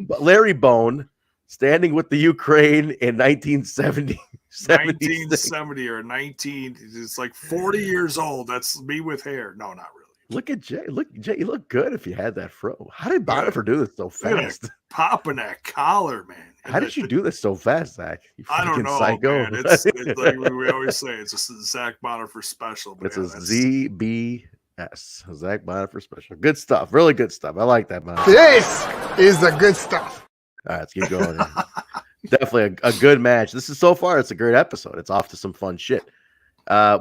Bone. Standing with the Ukraine in 1970. 1970 or 19. It's like 40 years old. That's me with hair. No, not really. Look at Jay. Jay, you look good if you had that fro. How did Bonifer do this so fast? Popping that collar, man. And how did you do this so fast, Zach? I don't know, psycho. Man. It's like we always say, it's a Zach Bonifer special. It's a ZBS. Zach Bonifer special. Good stuff. Really good stuff. I like that, man. This is the good stuff. All right, let's keep going. Definitely a good match. This is so far. It's a great episode. It's off to some fun shit.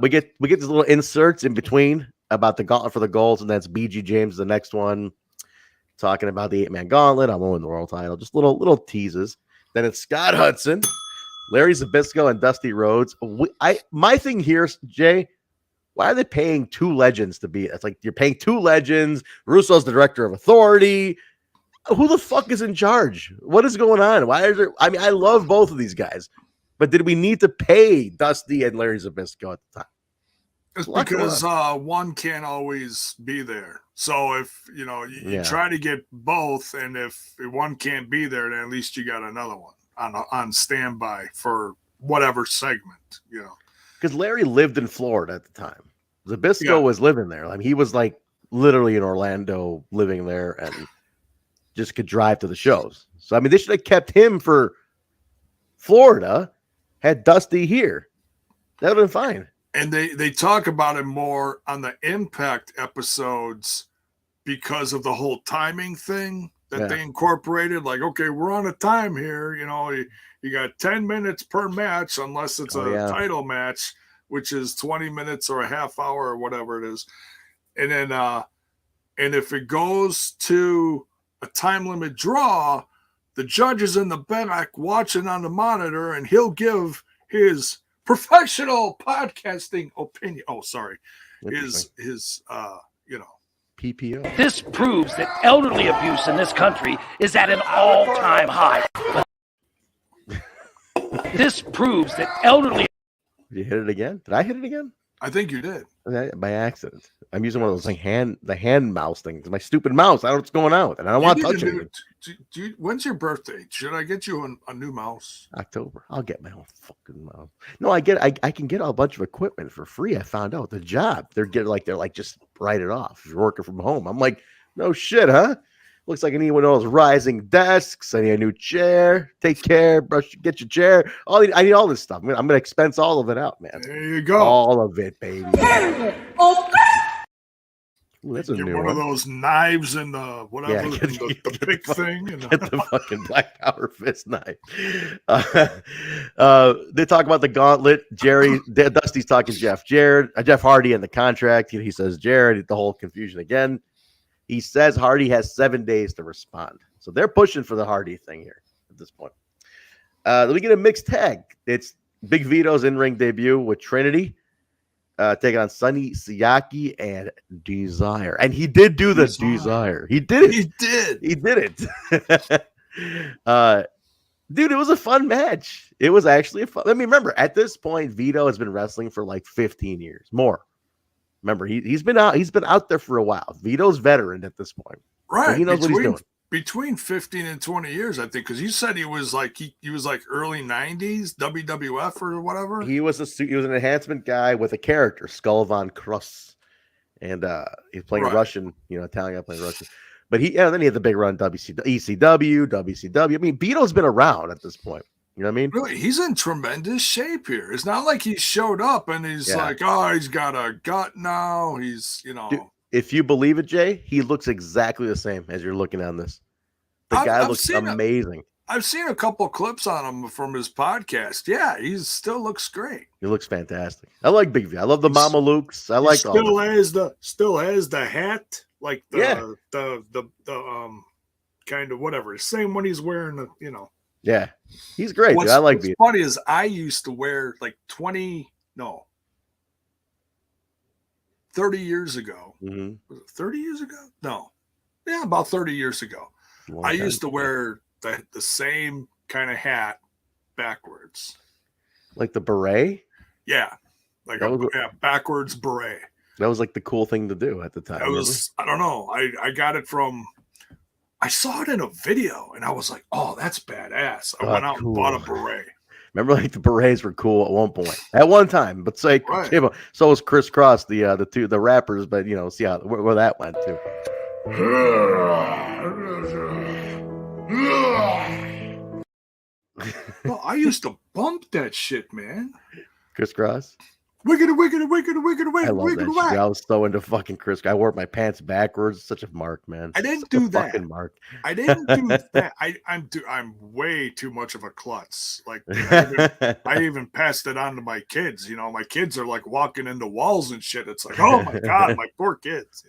We get these little inserts in between about the Gauntlet for the Golds, and that's BG James, the next one, talking about the 8-man Gauntlet. I'm winning the world title. Just little teases. Then it's Scott Hudson, Larry Zbyszko, and Dusty Rhodes. My thing here, Jay, why are they paying 2 legends to be? It's like you're paying 2 legends. Russo's the director of authority. Who the fuck is in charge? What is going on? Why is there? I mean, I love both of these guys, but did we need to pay Dusty and Larry Zbyszko at the time? It's because one can't always be there. So if you try to get both, and if one can't be there, then at least you got another one on standby for whatever segment. Because Larry lived in Florida at the time. Zbyszko was living there. I mean, he was like literally in Orlando, living there, and just could drive to the shows. So, I mean, they should have kept him for Florida, had Dusty here. That would have been fine. And they talk about it more on the Impact episodes because of the whole timing thing that they incorporated. Like, okay, we're on a time here. You know, you got 10 minutes per match, unless it's a title match, which is 20 minutes or a half hour or whatever it is. And then, and if it goes to a time limit draw, the judge is in the back watching on the monitor, and he'll give his professional podcasting opinion. Oh, sorry. His you know, PPO. This proves that elderly abuse in this country is at an all-time high. This proves that elderly... Did you hit it again? Did I hit it again? I think you did. By accident. I'm using one of those like the hand mouse things. My stupid mouse. I don't know what's going on with it. I don't want to touch it. When's your birthday? Should I get you a new mouse? October. I'll get my own fucking mouse. No, I can get a bunch of equipment for free. I found out the job. They're just write it off if you're working from home. I'm like, no shit, huh? Looks like I need one of those rising desks. I need a new chair. Take care. Get your chair. I need all this stuff. I'm gonna expense all of it out, man. There you go. All of it, baby. Ooh, that's a new one of those knives and the whatever, the big thing. And get the fucking Black Power fist knife. They talk about the Gauntlet. Dusty's talking Jeff Hardy and the contract. He says Jared. The whole confusion again. He says Hardy has 7 days to respond. So they're pushing for the Hardy thing here at this point. Then we get a mixed tag. It's Big Vito's in-ring debut with Trinity. Taking on Sonny Siaki and Desire. And he did do the Desire. He did it. He did it. Dude, it was a fun match. It was actually a fun. I mean, remember, at this point, Vito has been wrestling for like 15 years. More. Remember, he's been out there for a while. Vito's veteran at this point. Right. So he knows what he's doing. Between 15 and 20 years, I think, because you said he was like early 90s WWF or whatever. He was an enhancement guy with a character, Skull Von Cross, and he's playing Russian, Italian guy playing Russian. But then he had the big run ECW, WCW. I mean, Vito's been around at this point. You know what I mean? Really, he's in tremendous shape here. It's not like he showed up and he's like, oh, he's got a gut now. He's, Dude, if you believe it, Jay, he looks exactly the same as you're looking on this. The guy looks amazing. I've seen a couple clips on him from his podcast. Yeah, he still looks great. He looks fantastic. I like Big V. I love the Mama Lukes. I like still has the hat, like the kind of whatever. Same when he's wearing Yeah, he's great. Dude. I like What's funny is I used to wear like 30 years ago. Mm-hmm. Was it 30 years ago? No. Yeah, about 30 years ago. I used to wear the same kind of hat backwards. Like the beret? Yeah. Like backwards beret. That was like the cool thing to do at the time. I don't know. I got it from, I saw it in a video and I was like, oh, that's badass. I went out and bought a beret. Remember, like the berets were cool at one point, at one time. But so was Criss Cross, the rappers. But see where that went to. Well, I used to bump that shit, man. Criss Cross. Wicked. I love that shit. I was so into fucking Criss Cross. I wore my pants backwards. Such a mark, man. I didn't do that. Fucking mark. I didn't do that. I'm way too much of a klutz. Like I even passed it on to my kids. My kids are like walking into walls and shit. It's like, oh my god, my poor kids.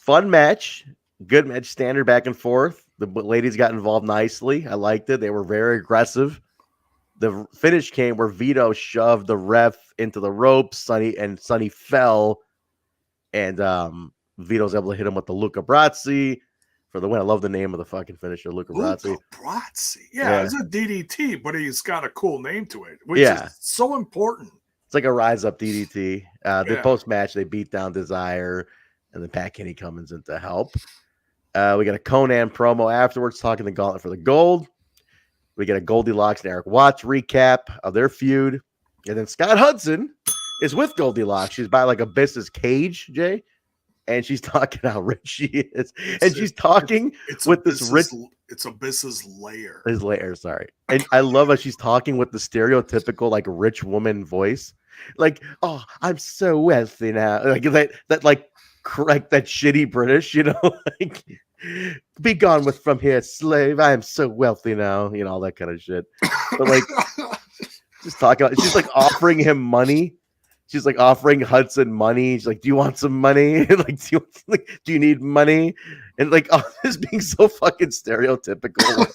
Fun match. Good match. Standard back and forth. The ladies got involved nicely. I liked it. They were very aggressive. The finish came where Vito shoved the ref into the ropes. Sonny fell, and Vito's able to hit him with the Luca Brazzi for the win. I love the name of the fucking finisher, Luca Brazzi. Yeah, it's a DDT, but he's got a cool name to it, which is so important. It's like a rise up DDT. The post match they beat down Desire, and then Pat Kenny comes in to help. We got a Konnan promo afterwards talking the Gauntlet for the gold. We get a Goldilocks and Eric Watts recap of their feud. And then Scott Hudson is with Goldilocks. She's by like Abyss's cage, Jay. And she's talking how rich she is. And she's talking with this rich. It's Abyss's lair. His lair, sorry. And I love how she's talking with the stereotypical like rich woman voice. Like, oh, I'm so wealthy now. Like that like correct that shitty British, like be gone from here, slave. I am so wealthy now, all that kind of shit. But like just talking about, she's like offering him money. She's like offering Hudson money. She's like, "Do you want some money? like, do you need money?" And like, all this being so fucking stereotypical.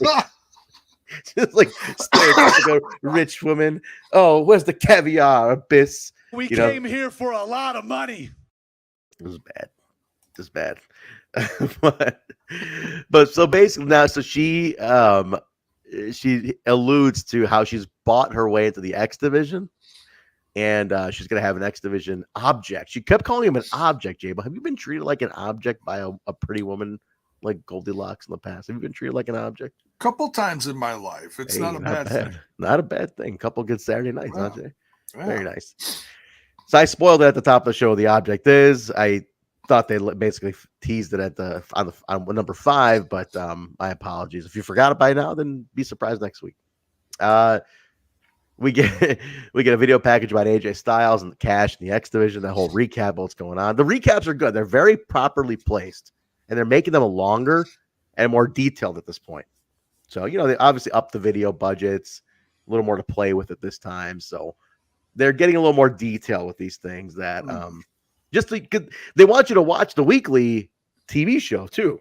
Just like stereotypical rich woman. Oh, where's the caviar, Abyss? We came here for a lot of money. It was bad. Just bad. but so basically now, so she alludes to how she's bought her way into the X division. And she's going to have an X Division object. She kept calling him an object, Jay. But have you been treated like an object by a pretty woman like Goldilocks in the past? Have you been treated like an object? A couple times in my life. It's not a bad thing. Not a bad thing. Couple good Saturday nights, huh, Jay? Yeah. Very nice. So I spoiled it at the top of the show. The object is. I thought they basically teased it at on number 5, but my apologies. If you forgot it by now, then be surprised next week. We get a video package about AJ Styles and the Cash and the X Division, the whole recap of what's going on. The recaps are good. They're very properly placed, and they're making them longer and more detailed at this point. So, they obviously upped the video budgets, a little more to play with at this time. So they're getting a little more detail with these things that they want you to watch the weekly TV show too.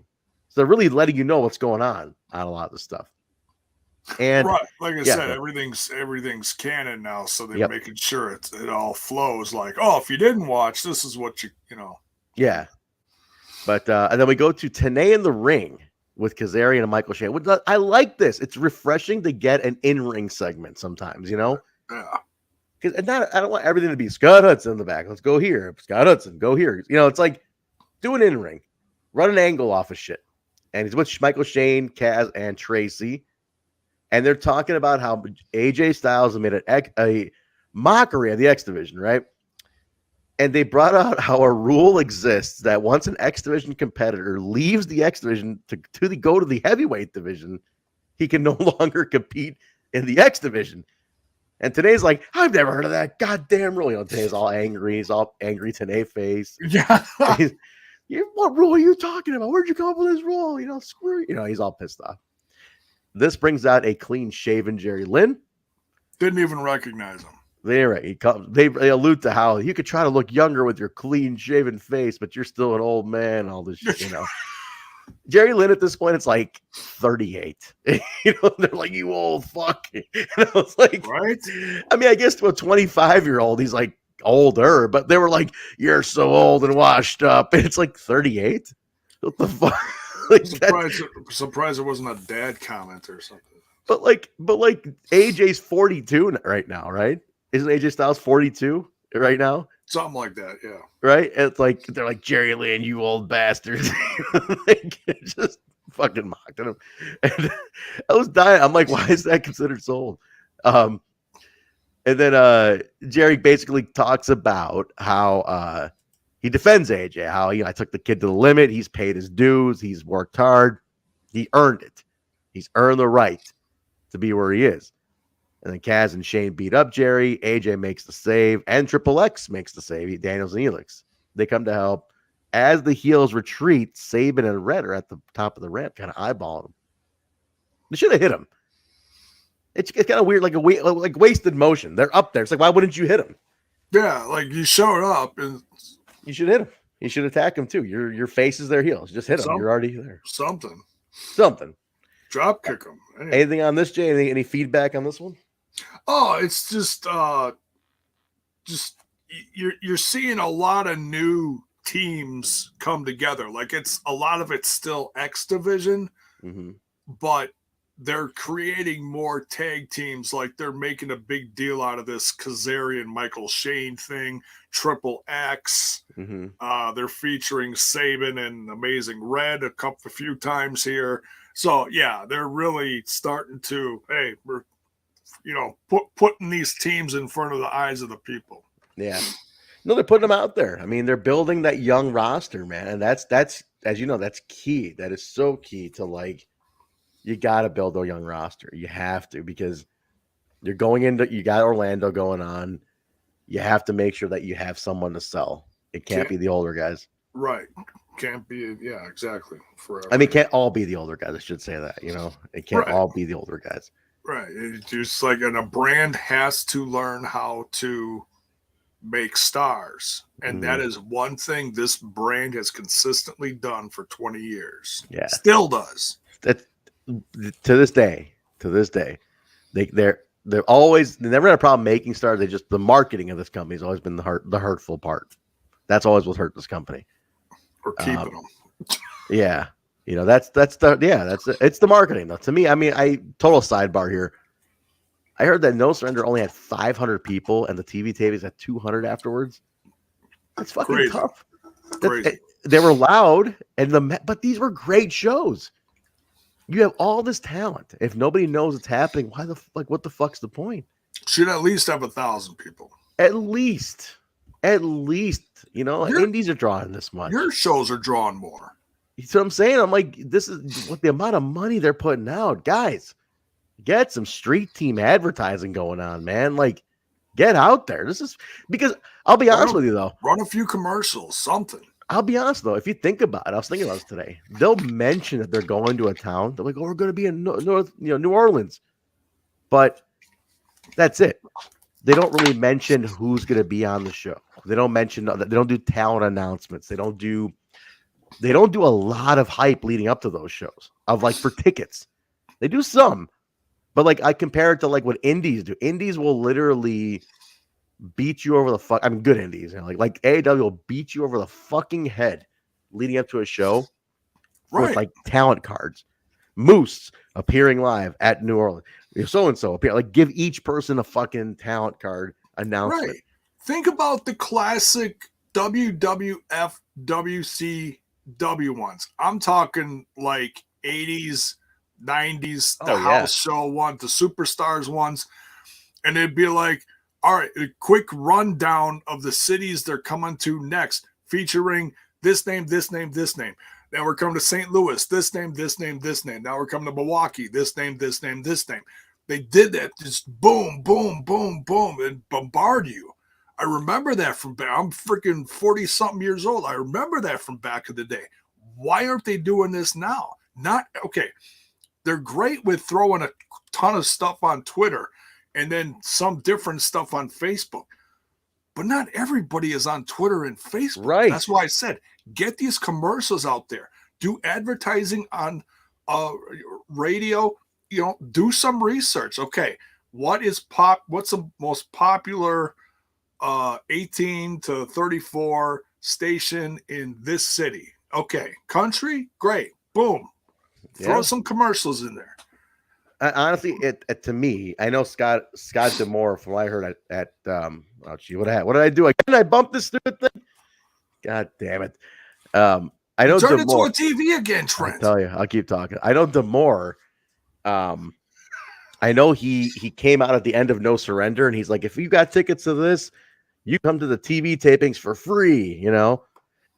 So they're really letting you know what's going on a lot of the stuff. And right, like I said, everything's canon now, so they're making sure it all flows. Like, oh, if you didn't watch, this is what you know. Yeah, but and then we go to TNA in the ring with Kazarian and Michael Shane. I like this. It's refreshing to get an in-ring segment sometimes, Yeah. Because I don't want everything to be Scott Hudson in the back. Let's go here. Scott Hudson, go here. It's like do an in-ring, run an angle off of shit, and he's with Michael Shane, Kaz, and Traci. And they're talking about how AJ Styles made a mockery of the X Division, right? And they brought out how a rule exists that once an X Division competitor leaves the X Division to go to the heavyweight division, he can no longer compete in the X Division. And today's like, I've never heard of that goddamn rule. Today's all angry. He's all angry Tanae face. Yeah. What rule are you talking about? Where'd you come up with this rule? Screw you. He's all pissed off. This brings out a clean-shaven Jerry Lynn. Didn't even recognize him. They allude to how you could try to look younger with your clean-shaven face, but you're still an old man. All this shit, Jerry Lynn at this point, it's like 38. They're like, you old fuck. And I was like, right? I mean, I guess to a 25-year-old, he's like older, but they were like, you're so old and washed up. And it's like 38. What the fuck? Surprised it wasn't a dad comment or something. But AJ's 42 right now, right? Isn't AJ Styles 42 right now? Something like that, yeah. Right? It's like they're like, Jerry Lynn, you old bastards. Just fucking mocked at him. And I was dying. I'm like, why is that considered so old? And then Jerry basically talks about how he defends AJ, how I took the kid to the limit. He's paid his dues. He's worked hard. He earned it. He's earned the right to be where he is. And then Kaz and Shane beat up Jerry. AJ makes the save, and Triple X makes the save. Daniels and Elix. They come to help. As the heels retreat, Sabin and Red are at the top of the ramp, kind of eyeballing him. They should have hit him. It's kind of weird, like wasted motion. They're up there. It's like, why wouldn't you hit him? Yeah, like you showed up and you should hit him. You should attack him too. Your face is their heels. Just hit him. You're already there. Something. Drop kick him. Anything on this, Jay? Any feedback on this one? Oh, it's just you're seeing a lot of new teams come together. Like a lot of it's still X Division, but they're creating more tag teams. Like they're making a big deal out of this Kazarian Michael Shane thing, Triple X. They're featuring Sabin and Amazing Red a few times here. So yeah, they're really starting to, hey, we're putting these teams in front of the eyes of the people. Yeah. No, they're putting them out there. I mean, they're building that young roster, man. And that's as you know, that's key. That is so key to you got to build a young roster. You have to, because you got Orlando going on. You have to make sure that you have someone to sell. It can't be the older guys. Right. Can't be. Yeah, exactly. Forever. I mean, it can't all be the older guys. I should say that. It can't all be the older guys. Right. It's just like, and a brand has to learn how to make stars. And that is one thing this brand has consistently done for 20 years. Yeah. Still does. That to this day, they're never had a problem making stars. The marketing of this company has always been the hurtful part. That's always what hurt this company. Or keeping them. Yeah. It's the marketing though. To me, I mean, total sidebar here. I heard that No Surrender only had 500 people and the TV tapings had 200 afterwards. That's fucking Crazy. tough. Crazy. They were loud but these were great shows. You have all this talent. If nobody knows it's happening, what the fuck's the point? Should at least have 1,000 people. At least, indies are drawing this much. Your shows are drawing more. That's what I'm saying. I'm like, this is what the amount of money they're putting out, guys. Get some street team advertising going on, man. Like, get out there. This is because I'll be honest with you though. Run a few commercials, something. I'll be honest though. If you think about it, I was thinking about this today. They'll mention that they're going to a town. They're like, "Oh, we're going to be in New Orleans," but that's it. They don't really mention who's going to be on the show. They don't mention that. They don't do talent announcements. They don't do a lot of hype leading up to those shows for tickets. They do some, but I compare it to what indies do. Indies will literally beat you over the fuck. I mean, good indies, like AEW will beat you over the fucking head leading up to a show with talent cards. Moose appearing live at New Orleans. So and so appear. Give each person a fucking talent card announcement. Right. Think about the classic WWF WCW ones. I'm talking 80s, 90s, the house show one, the superstars ones, and it'd be all right, a quick rundown of the cities they're coming to next, featuring this name, this name, this name. Now we're coming to St. Louis, this name, this name, this name. Now we're coming to Milwaukee, this name, this name, this name. They did that, just boom, boom, boom, boom, and bombard you. I remember that from back. I'm freaking 40-something years old. I remember that from back in the day. Why aren't they doing this now? They're great with throwing a ton of stuff on Twitter and then some different stuff on Facebook. But not everybody is on Twitter and Facebook. Right. That's why I said, get these commercials out there. Do advertising on radio. Do some research. Okay, what's the most popular 18 to 34 station in this city? Okay, country, great. Boom. Throw some commercials in there. Honestly, to me, I know Scott Demore from what I heard at what did I do? I bumped this stupid thing. God damn it. I know Turn Demore, it to a TV again, Trent. I'll tell you, I'll keep talking. I know Demore. I know he came out at the end of No Surrender and he's like, if you got tickets to this, you come to the TV tapings for free,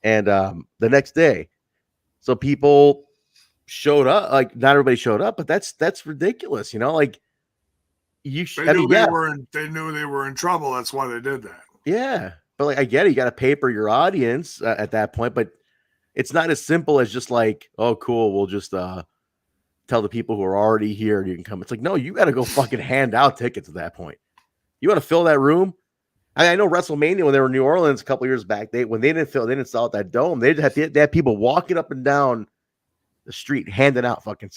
and the next day. So people showed up, not everybody showed up, but that's ridiculous, They knew they were in trouble. That's why they did that. Yeah. But I get it. You got to paper your audience at that point, but it's not as simple as just oh, cool. We'll just, tell the people who are already here you can come. It's no, you got to go fucking hand out tickets at that point. You want to fill that room? I know WrestleMania when they were in New Orleans a couple years back, when they didn't sell out that dome. They had people walking up and down the street handing out fucking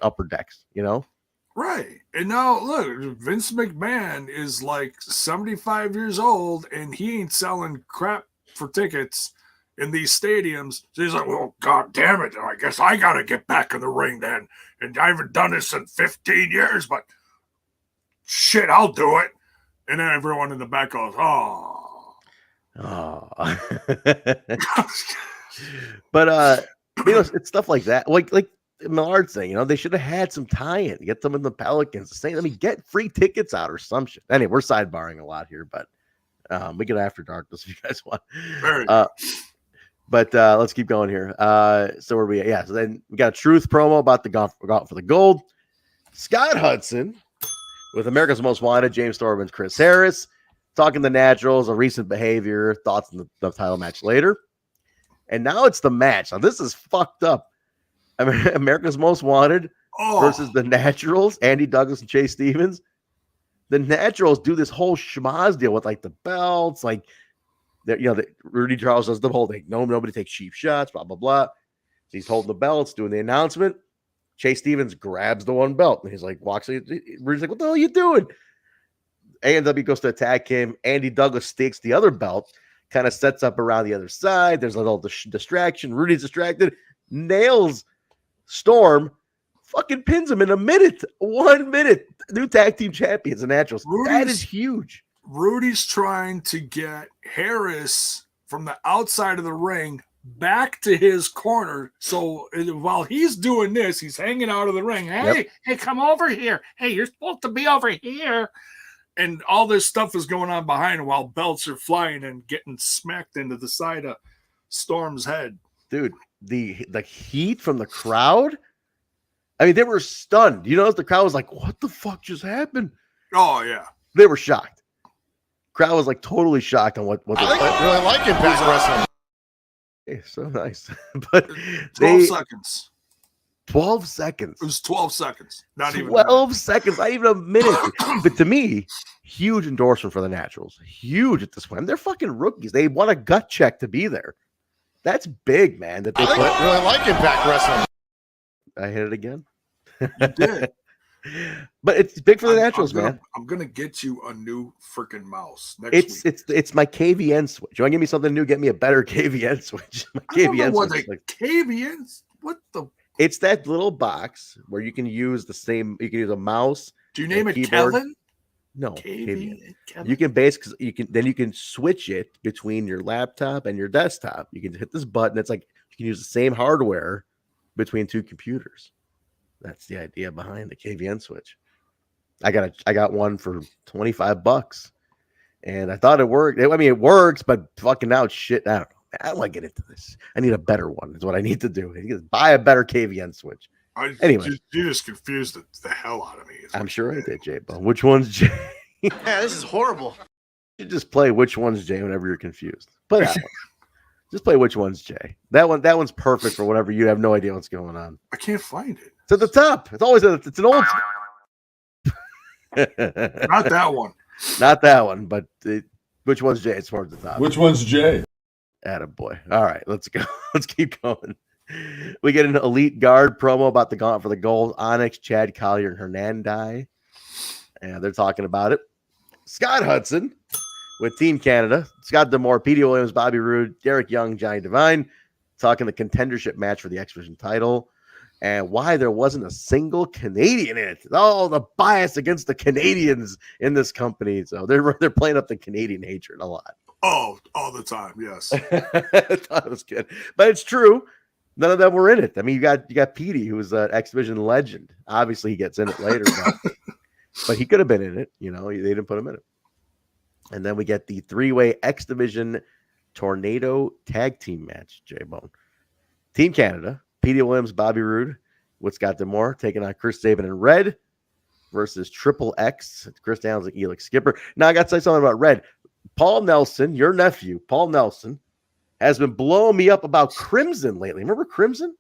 upper decks, Right. And now look, Vince McMahon is 75 years old and he ain't selling crap for tickets in these stadiums. So he's well, God damn it. I guess I got to get back in the ring then. And I haven't done this in 15 years, but shit, I'll do it. And then everyone in the back goes, oh. But, it's stuff like that. Like Millard saying, they should have had some tie-in, get them in the Pelicans. Get free tickets out or some shit. Anyway, we're sidebarring a lot here, but we get After Darkness if you guys want. But let's keep going here. So where we at? Yeah, so then we got a truth promo about the Gauntlet for the Gold. Scott Hudson with America's Most Wanted, James Storman's Chris Harris, talking the Naturals, a recent behavior, thoughts on the title match later. And now it's the match. Now this is fucked up. I mean, America's Most Wanted versus the Naturals, Andy Douglas and Chase Stevens. The Naturals do this whole schmaz deal with like the belts, like Rudy Charles does the whole thing. Nobody takes cheap shots, blah blah blah. He's holding the belts, doing the announcement. Chase Stevens grabs the one belt and he's like, walks in. Rudy's like, what the hell are you doing? A&W goes to attack him. Andy Douglas stakes the other belt, kind of sets up around the other side. There's a little distraction. Rudy's distracted, nails Storm, fucking pins him in a minute. 1 minute. New tag team champions, the Naturals. That is huge. Rudy's trying to get Harris from the outside of the ring back to his corner. So while he's doing this, he's hanging out of the ring. Hey, come over here. Hey, you're supposed to be over here. And all this stuff is going on behind him while belts are flying and getting smacked into the side of Storm's head. Dude, the heat from the crowd. I mean, they were stunned. You know, the crowd was like, what the fuck just happened? Oh, yeah. They were shocked. Crowd was like totally shocked on what I think I really like Impact Wrestling. Hey, so nice. But 12 seconds. 12 seconds. It was 12 seconds. Not 12 even 12 seconds, not even a minute. But to me, huge endorsement for the Naturals. Huge at this point. I mean, they're fucking rookies. They want a gut check to be there. That's big, man. That they I really like Impact Wrestling. I hit it again. You did. But it's big for the Naturals, man. I'm gonna get you a new freaking mouse next week. It's my KVN switch. You want to give me something new? Get me a better KVN switch. My KVN switch. KVNs? What the? It's that little box where you can use the same. You can use a mouse. Do you name it keyboard. Kevin? No, KVN. You can basically you can switch it between your laptop and your desktop. You can hit this button. It's like you can use the same hardware between two computers. That's the idea behind the KVN switch. I got one for $25, and I thought it worked. I mean, it works, but fucking now it's shit. I don't know. I don't want to get into this. I need a better one. Is what I need to do. Buy a better KVN switch. Anyway, you just confused the hell out of me. I'm sure I did, J-Bone. Which one's J? Yeah, this is horrible. You just play which one's J whenever you're confused. Play that one. Just play which one's J. That one's perfect for whatever you have no idea what's going on. I can't find it. It's at the top. It's always it's an old. Not that one. Not that one, but which one's J? It's towards the top. Which one's Jay? Attaboy. All right, let's go. Let's keep going. We get an elite guard promo about the Gauntlet for the gold. Onyx, Chad Collyer, and Hernandez. And they're talking about it. Scott Hudson with Team Canada. Scott D'Amore, Petey Williams, Bobby Roode, Derek Young, Johnny Devine. Talking the contendership match for the X Division title. And why there wasn't a single Canadian in it. Oh, the bias against the Canadians in this company. So they're playing up the Canadian hatred a lot. Oh, all the time, yes. I thought it was good. But it's true. None of them were in it. I mean, you got Petey, who was an X Division legend. Obviously, he gets in it later, but he could have been in it. You know, they didn't put him in it. And then we get the 3-way X Division Tornado Tag Team match, J-Bone. Team Canada, Petey Williams, Bobby Roode with Scott D'Amore taking on Chris Sabin in red versus Triple X, Chris Downs and Elix Skipper. Now, I got to say something about red. Paul Nelson, your nephew, Paul Nelson, has been blowing me up about Crimson lately. Remember Crimson?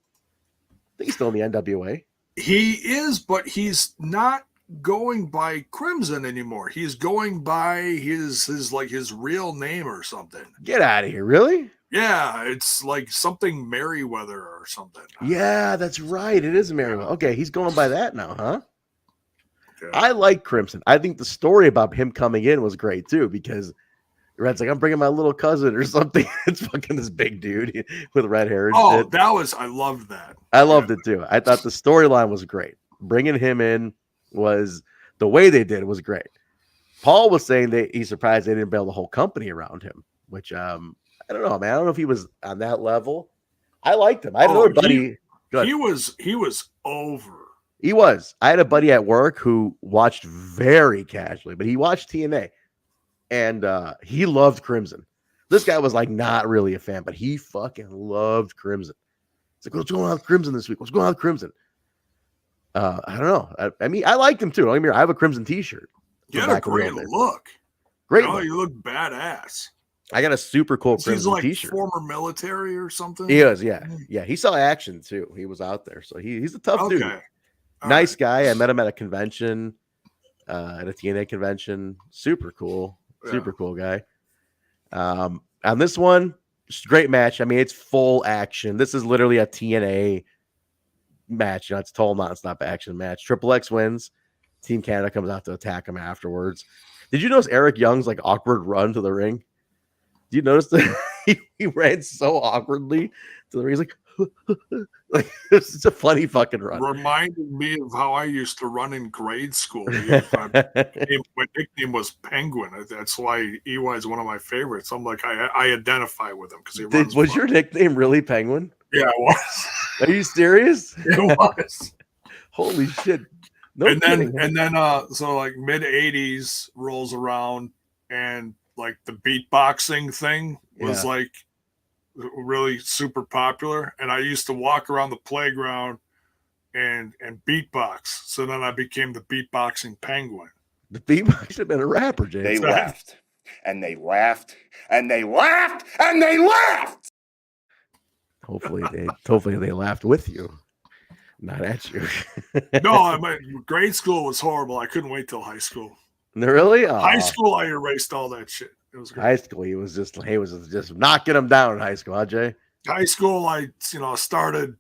I think he's still in the NWA. He is, but he's not going by Crimson anymore. He's going by his real name or something. Get out of here. Really? Yeah, it's like something Merriweather or something. Yeah, that's right. It is Merriweather. Okay, he's going by that now, huh? Yeah. I like Crimson. I think the story about him coming in was great too, because Red's like, I'm bringing my little cousin or something. It's fucking this big dude with red hair. And shit. I loved that. I loved it too. I thought the storyline was great. Bringing him in was the way they did it was great. Paul was saying that he's surprised they didn't build the whole company around him, which I don't know, man. I don't know if he was on that level. I liked him. I had another buddy. He was over. He was. I had a buddy at work who watched very casually, but he watched TNA, and he loved Crimson. This guy was like not really a fan, but he fucking loved Crimson. It's like, what's going on with Crimson this week? What's going on with Crimson? I don't know. I mean, I liked him too. Don't get me wrong, I have a Crimson T-shirt. You had a great look. Great. Oh, look. you look badass. I got a super cool He's crimson like t-shirt. former military or something. He is, yeah. Yeah, he saw action too. He was out there. So he's a tough dude. All Nice right. guy. I met him at a convention, at a TNA convention. Super cool. Super cool guy. On this one, just a great match. I mean, it's full action. This is literally a TNA match. You know, it's total nonstop action match. Triple X wins. Team Canada comes out to attack him afterwards. Did you notice Eric Young's like awkward run to the ring? Do you notice that he ran so awkwardly to the ring? He's like it's just a funny fucking run. Reminded me of how I used to run in grade school. My nickname was Penguin. That's why EY is one of my favorites. I'm like, I identify with him because he runs. Was your nickname really Penguin? Yeah, it was. Are you serious? It was. Holy shit. No and kidding. then so like mid 80s rolls around and like the beatboxing thing was like really super popular, and I used to walk around the playground and beatbox. So then I became the beatboxing Penguin. The beatbox should have been a rapper, James. They laughed and they laughed and they laughed and they laughed. Hopefully they laughed with you, not at you. No, grade school was horrible. I couldn't wait till high school. Really? High school, I erased all that shit. It was great. High school, he was just knocking them down in high school, huh, Jay? High school, I started,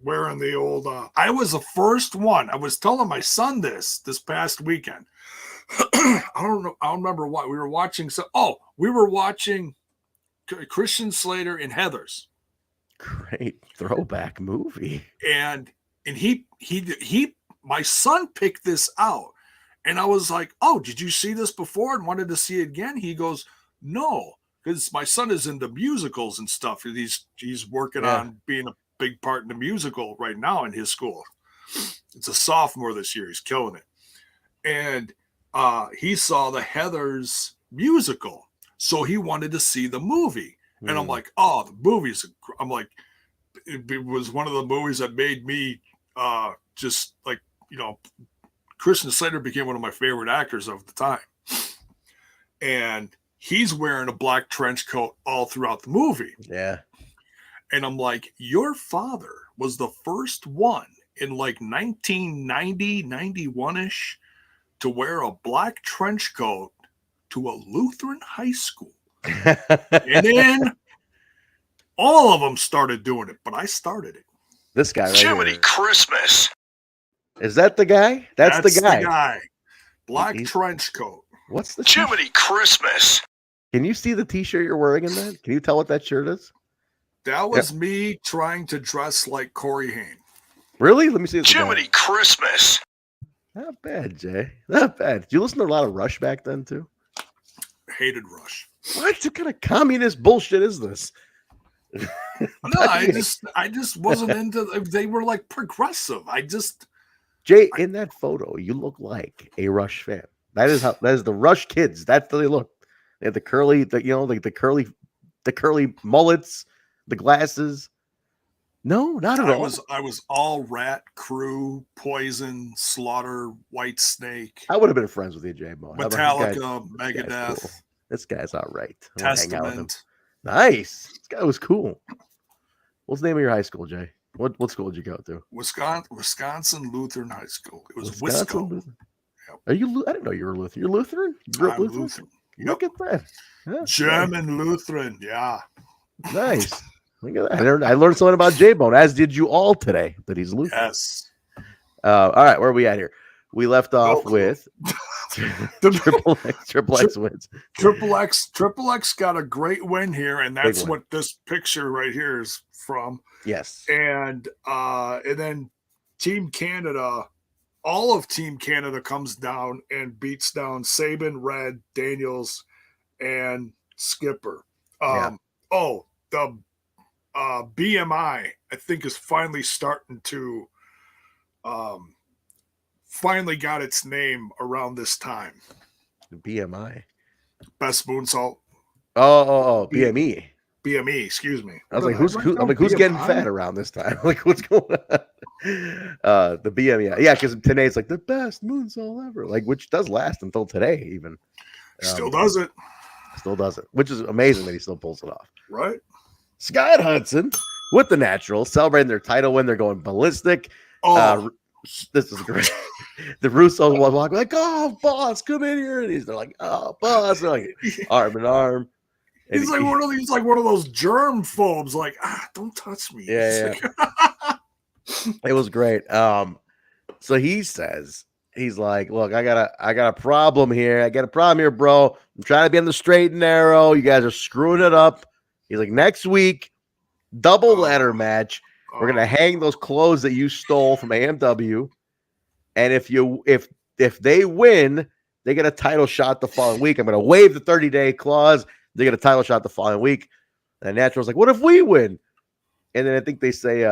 wearing the old. I was the first one. I was telling my son this past weekend. I don't know. I don't remember what we were watching. We were watching Christian Slater and Heathers. Great throwback movie. And he my son picked this out. And I was like, oh, did you see this before and wanted to see it again? He goes, no, because my son is into musicals and stuff. He's working on being a big part in the musical right now in his school. It's a sophomore this year. He's killing it. And he saw the Heathers musical. So he wanted to see the movie. And I'm like, oh, the movie's, I'm like, it was one of the movies that made me just like, Christian Slater became one of my favorite actors of the time. And he's wearing a black trench coat all throughout the movie. Yeah. And I'm like, your father was the first one in like 1990, 91-ish to wear a black trench coat to a Lutheran high school. And then all of them started doing it, but I started it. This guy right Jiminy here. Christmas. Is that the guy? That's the guy. Black trench coat. What's the Jiminy Christmas? Can you see the t-shirt you're wearing in that? Can you tell what that shirt is? That was me trying to dress like Corey Haim. Really? Let me see. Jiminy Christmas. Not bad, Jay. Not bad. Did you listen to a lot of Rush back then too? Hated Rush. What kind of communist bullshit is this? No, I just wasn't into. They were like progressive. Jay, in that photo, you look like a Rush fan. That is the Rush kids. That's how they look. They have the curly, the curly mullets, the glasses. No, not at all. I was all Rat, Crew, Poison, Slaughter, White Snake. I would have been friends with you, Jay Mo. Metallica, Megadeth. Cool. This guy's all right. Testament. Nice. This guy was cool. What's the name of your high school, Jay? What school did you go to? Wisconsin Lutheran High School. It was Wisconsin. Wisco. Yep. Are you? I didn't know you were Lutheran. You're Lutheran. You grew up I'm Lutheran. Lutheran. Look at that. Yeah, German Lutheran. Yeah. Nice. Look at that. I learned something about J-Bone, as did you all today, that he's Lutheran. Yes. All right, where are we at here? We left off with Triple X wins. Triple X got a great win here, and that's what this picture right here is from. Yes. And then Team Canada, all of Team Canada comes down and beats down Sabin, Red, Daniels, and Skipper. The BMI, I think, is finally starting to finally got its name around this time. BMI. Best moonsault. Oh, BME. BME, excuse me. I was like, who's getting fat around this time? Like, what's going on? The BME. Yeah, because today's like the best moonsault ever. Like, which does last until today, even. Still does it. Still does it, which is amazing that he still pulls it off. Right. Scott Hudson with the Naturals celebrating their title win. They're going ballistic. Oh, This is great. The Russos will walk like, "Oh, boss, come in here," and they're like, "Oh, boss," they're like arm in arm. And he's like one of those germ phobes. Like, don't touch me. Yeah. It was great. So he says, he's like, "Look, I got a problem here. I got a problem here, bro. I'm trying to be on the straight and narrow. You guys are screwing it up." He's like, "Next week, double ladder match. We're gonna hang those clothes that you stole from AMW, and if they win, they get a title shot the following week. I'm gonna waive the 30-day clause. They get a title shot the following week." And Natural's like, "What if we win?" And then I think they say,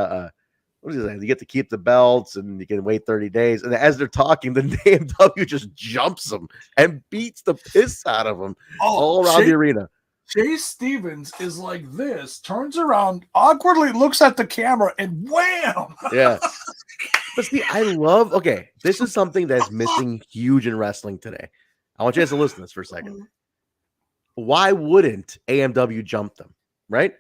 "What is that? You get to keep the belts, and you can wait 30 days." And as they're talking, the AMW just jumps them and beats the piss out of them all around the arena. Chase Stevens is like this, turns around, awkwardly looks at the camera, and wham! Yeah. But see, okay, this is something that's missing huge in wrestling today. I want you guys to listen to this for a second. Why wouldn't AMW jump them, right?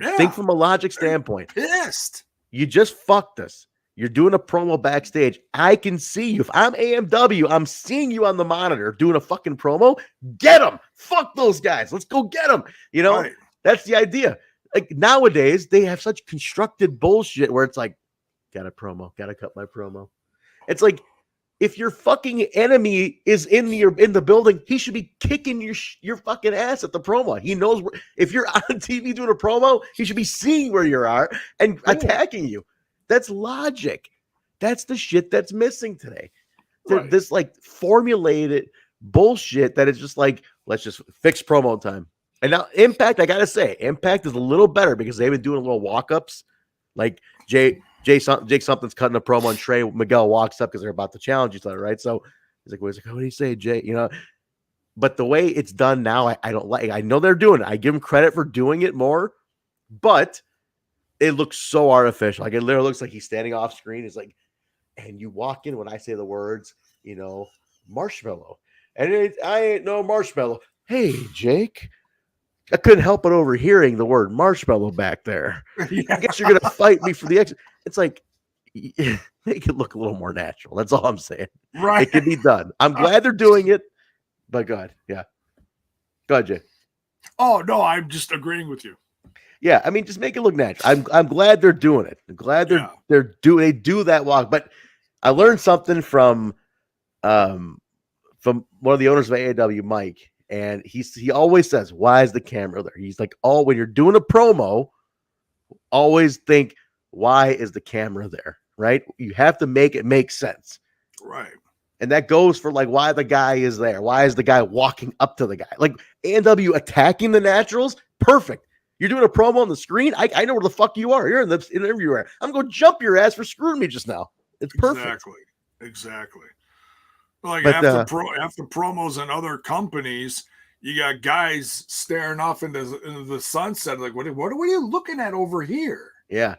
Yeah. Think from a logic standpoint. Pissed. You just fucked us. You're doing a promo backstage. I can see you. If I'm AMW, I'm seeing you on the monitor doing a fucking promo. Get them. Fuck those guys. Let's go get them. You know, Right. That's the idea. Like nowadays, they have such constructed bullshit where it's like, got a promo, got to cut my promo. It's like, if your fucking enemy is in the building, he should be kicking your fucking ass at the promo. He knows if you're on TV doing a promo, he should be seeing where you are and attacking you. That's logic. That's the shit that's missing today. Right. This like formulated bullshit that is just like, let's just fix promo time. And now Impact, I gotta say, Impact is a little better because they've been doing little walk-ups. Like Jake Something's cutting a promo and Trey Miguel walks up because they're about to challenge each other, right? So he's like, what do you say, Jay? You know, but the way it's done now, I don't like. I know they're doing it. I give them credit for doing it more, but it looks so artificial. Like it literally looks like he's standing off screen. It's like, and you walk in when I say the words, you know, marshmallow, and I ain't no marshmallow. Hey, Jake. I couldn't help but overhearing the word marshmallow back there. Yeah. I guess you're going to fight me for the extra. It's like, make it look a little more natural. That's all I'm saying. Right. It can be done. I'm glad they're doing it, but go ahead. Yeah. Go ahead, Jay. Oh, no, I'm just agreeing with you. Yeah. I mean, just make it look natural. I'm glad they're doing it. I'm glad they do that walk. But I learned something from one of the owners of AAW, Mike. And he always says, why is the camera there? He's like, when you're doing a promo, always think, why is the camera there? Right? You have to make it make sense. Right. And that goes for like why the guy is there. Why is the guy walking up to the guy? Like A&W attacking the Naturals, perfect. You're doing a promo on the screen. I know where the fuck you are. You're in the interview area. I'm going to jump your ass for screwing me just now. It's perfect. Exactly. Like But, after promos and other companies, you got guys staring off into the sunset. Like, what are you looking at over here? Yeah.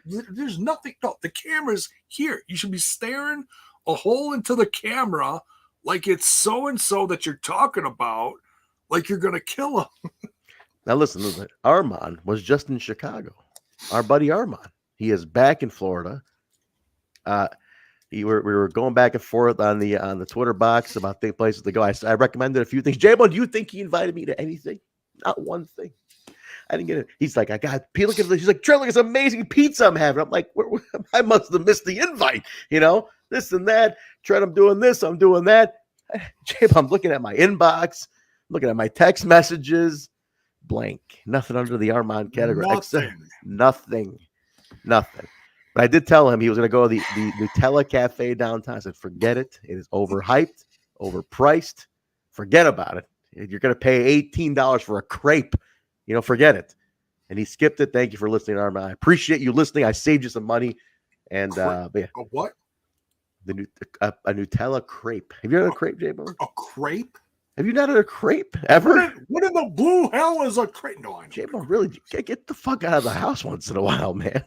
There's nothing. No, the camera's here. You should be staring a hole into the camera like it's so-and-so that you're talking about, like you're going to kill him. Now, listen. Armand was just in Chicago. Our buddy Armand. He is back in Florida. We were going back and forth on the Twitter box about the places to go. I recommended a few things. J-Bo, do you think he invited me to anything? Not one thing. I didn't get it. He's like, look at this. He's like, Trey, look at this amazing pizza I'm having. I'm like, I must have missed the invite. You know, this and that. Trent, I'm doing this. I'm doing that. J-Bo, I'm looking at my inbox, looking at my text messages. Blank. Nothing under the Armand category. Nothing. But I did tell him he was going to go to the Nutella Cafe downtown. I said, forget it. It is overhyped, overpriced. Forget about it. You're going to pay $18 for a crepe. You know, forget it. And he skipped it. Thank you for listening, Armand. I appreciate you listening. I saved you some money. And a what? A Nutella crepe. Have you had a crepe, J-Bo? A crepe? Have you not had a crepe ever? What in the blue hell is a crepe? No, I know. J-Bo, really, get the fuck out of the house once in a while, man.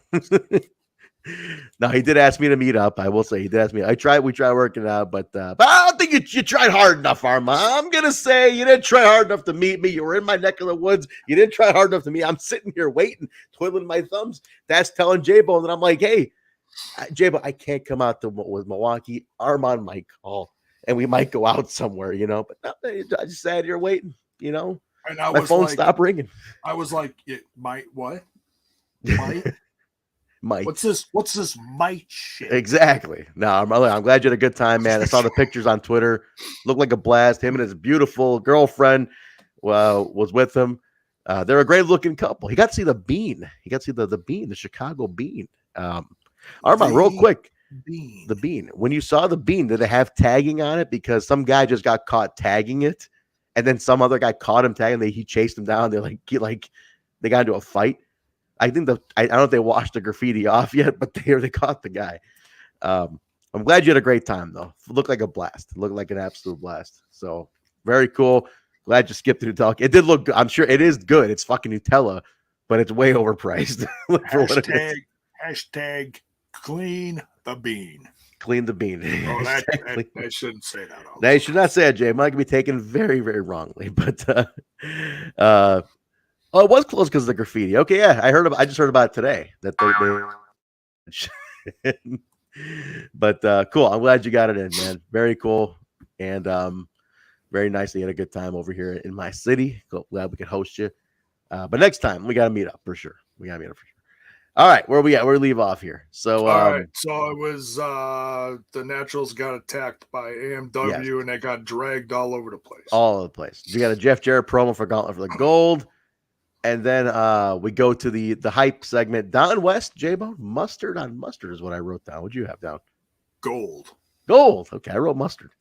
No, he did ask me to meet up. I will say he did ask me. We tried working out, but I don't think you tried hard enough, Arma. I'm gonna say you didn't try hard enough to meet me. You were in my neck of the woods. You didn't try hard enough to meet. I'm sitting here waiting, twiddling my thumbs. That's telling J-Bone, and I'm like, hey, J-Bone, I can't come out with Milwaukee. Armand might call, and we might go out somewhere, But no, I just sat here waiting, And my phone stopped ringing. I was like, Mike, what? Mike? Mike. What's this Mike shit? Exactly. No, I'm glad you had a good time, man. I saw the pictures on Twitter. Looked like a blast. Him and his beautiful girlfriend was with him. They're a great looking couple. He got to see the Bean. He got to see the Bean, the Chicago Bean. Armand, real quick. The Bean. When you saw the Bean, did it have tagging on it? Because some guy just got caught tagging it, and then some other guy caught him tagging. He chased him down. They got into a fight. I think I don't know if they washed the graffiti off yet, but they caught the guy. I'm glad you had a great time, though. It looked like a blast. It looked like an absolute blast. So very cool. Glad you skipped through talk. It did look good. I'm sure it is good. It's fucking Nutella, but it's way overpriced. Hashtag clean the bean. Clean the bean. Oh, I shouldn't say that. They should not say it, Jay. It might be taken very, very wrongly. But it was closed because of the graffiti. Okay, yeah, I just heard about it today. That they But cool. I'm glad you got it in, man. Very cool. And very nice. You had a good time over here in my city. Glad we could host you. But next time we got to meet up for sure. All right, where are we at? Where do we leave off here? So, all right. So it was the Naturals got attacked by AMW, and they got dragged all over the place. All over the place. We got a Jeff Jarrett promo for Gauntlet for the Gold, and then we go to the hype segment. Down West, J-Bone, mustard on mustard is what I wrote down. What'd you have down? Gold. Okay, I wrote mustard.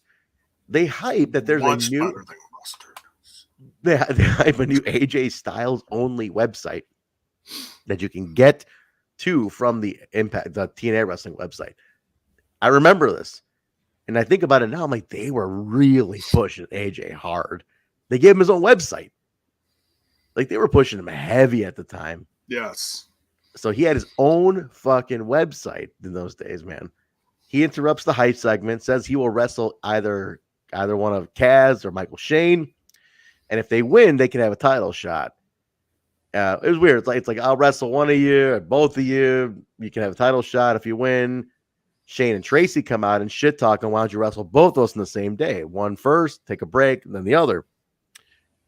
They hype that there's Much a new. better than mustard. They hype a new AJ Styles only website that you can get to from the TNA Wrestling website. I remember this, and I think about it now. I'm like, they were really pushing AJ hard. They gave him his own website. Like, they were pushing him heavy at the time. Yes. So he had his own fucking website in those days, man. He interrupts the hype segment, says he will wrestle either one of Kaz or Michael Shane, and if they win, they can have a title shot. It was weird. It's like I'll wrestle one of you or both of you. You can have a title shot if you win. Shane and Traci come out and shit talk, and why don't you wrestle both those in the same day? One first, take a break, and then the other.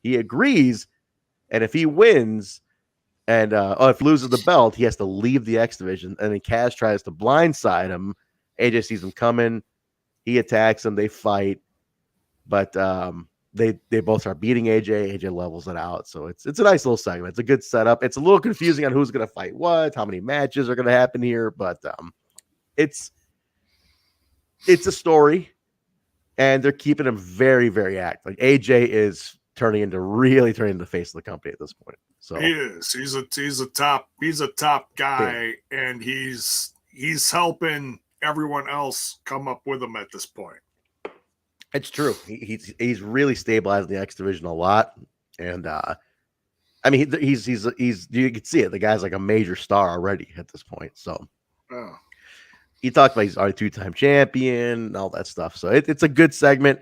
He agrees, and if he wins, and if he loses the belt, he has to leave the X division. And then Kaz tries to blindside him. AJ sees him coming. He attacks him. They fight, but they both start beating AJ. AJ levels it out. So it's a nice little segment. It's a good setup. It's a little confusing on who's going to fight what, how many matches are going to happen here, but it's a story, and they're keeping him very, very active. Like, AJ is really turning the face of the company at this point. So he is. He's a top guy, and he's helping everyone else come up with him at this point. It's true. He's really stabilized the X division a lot, and I mean he's you can see it. The guy's like a major star already at this point. So he talked about he's already 2-time champion and all that stuff. So it's a good segment.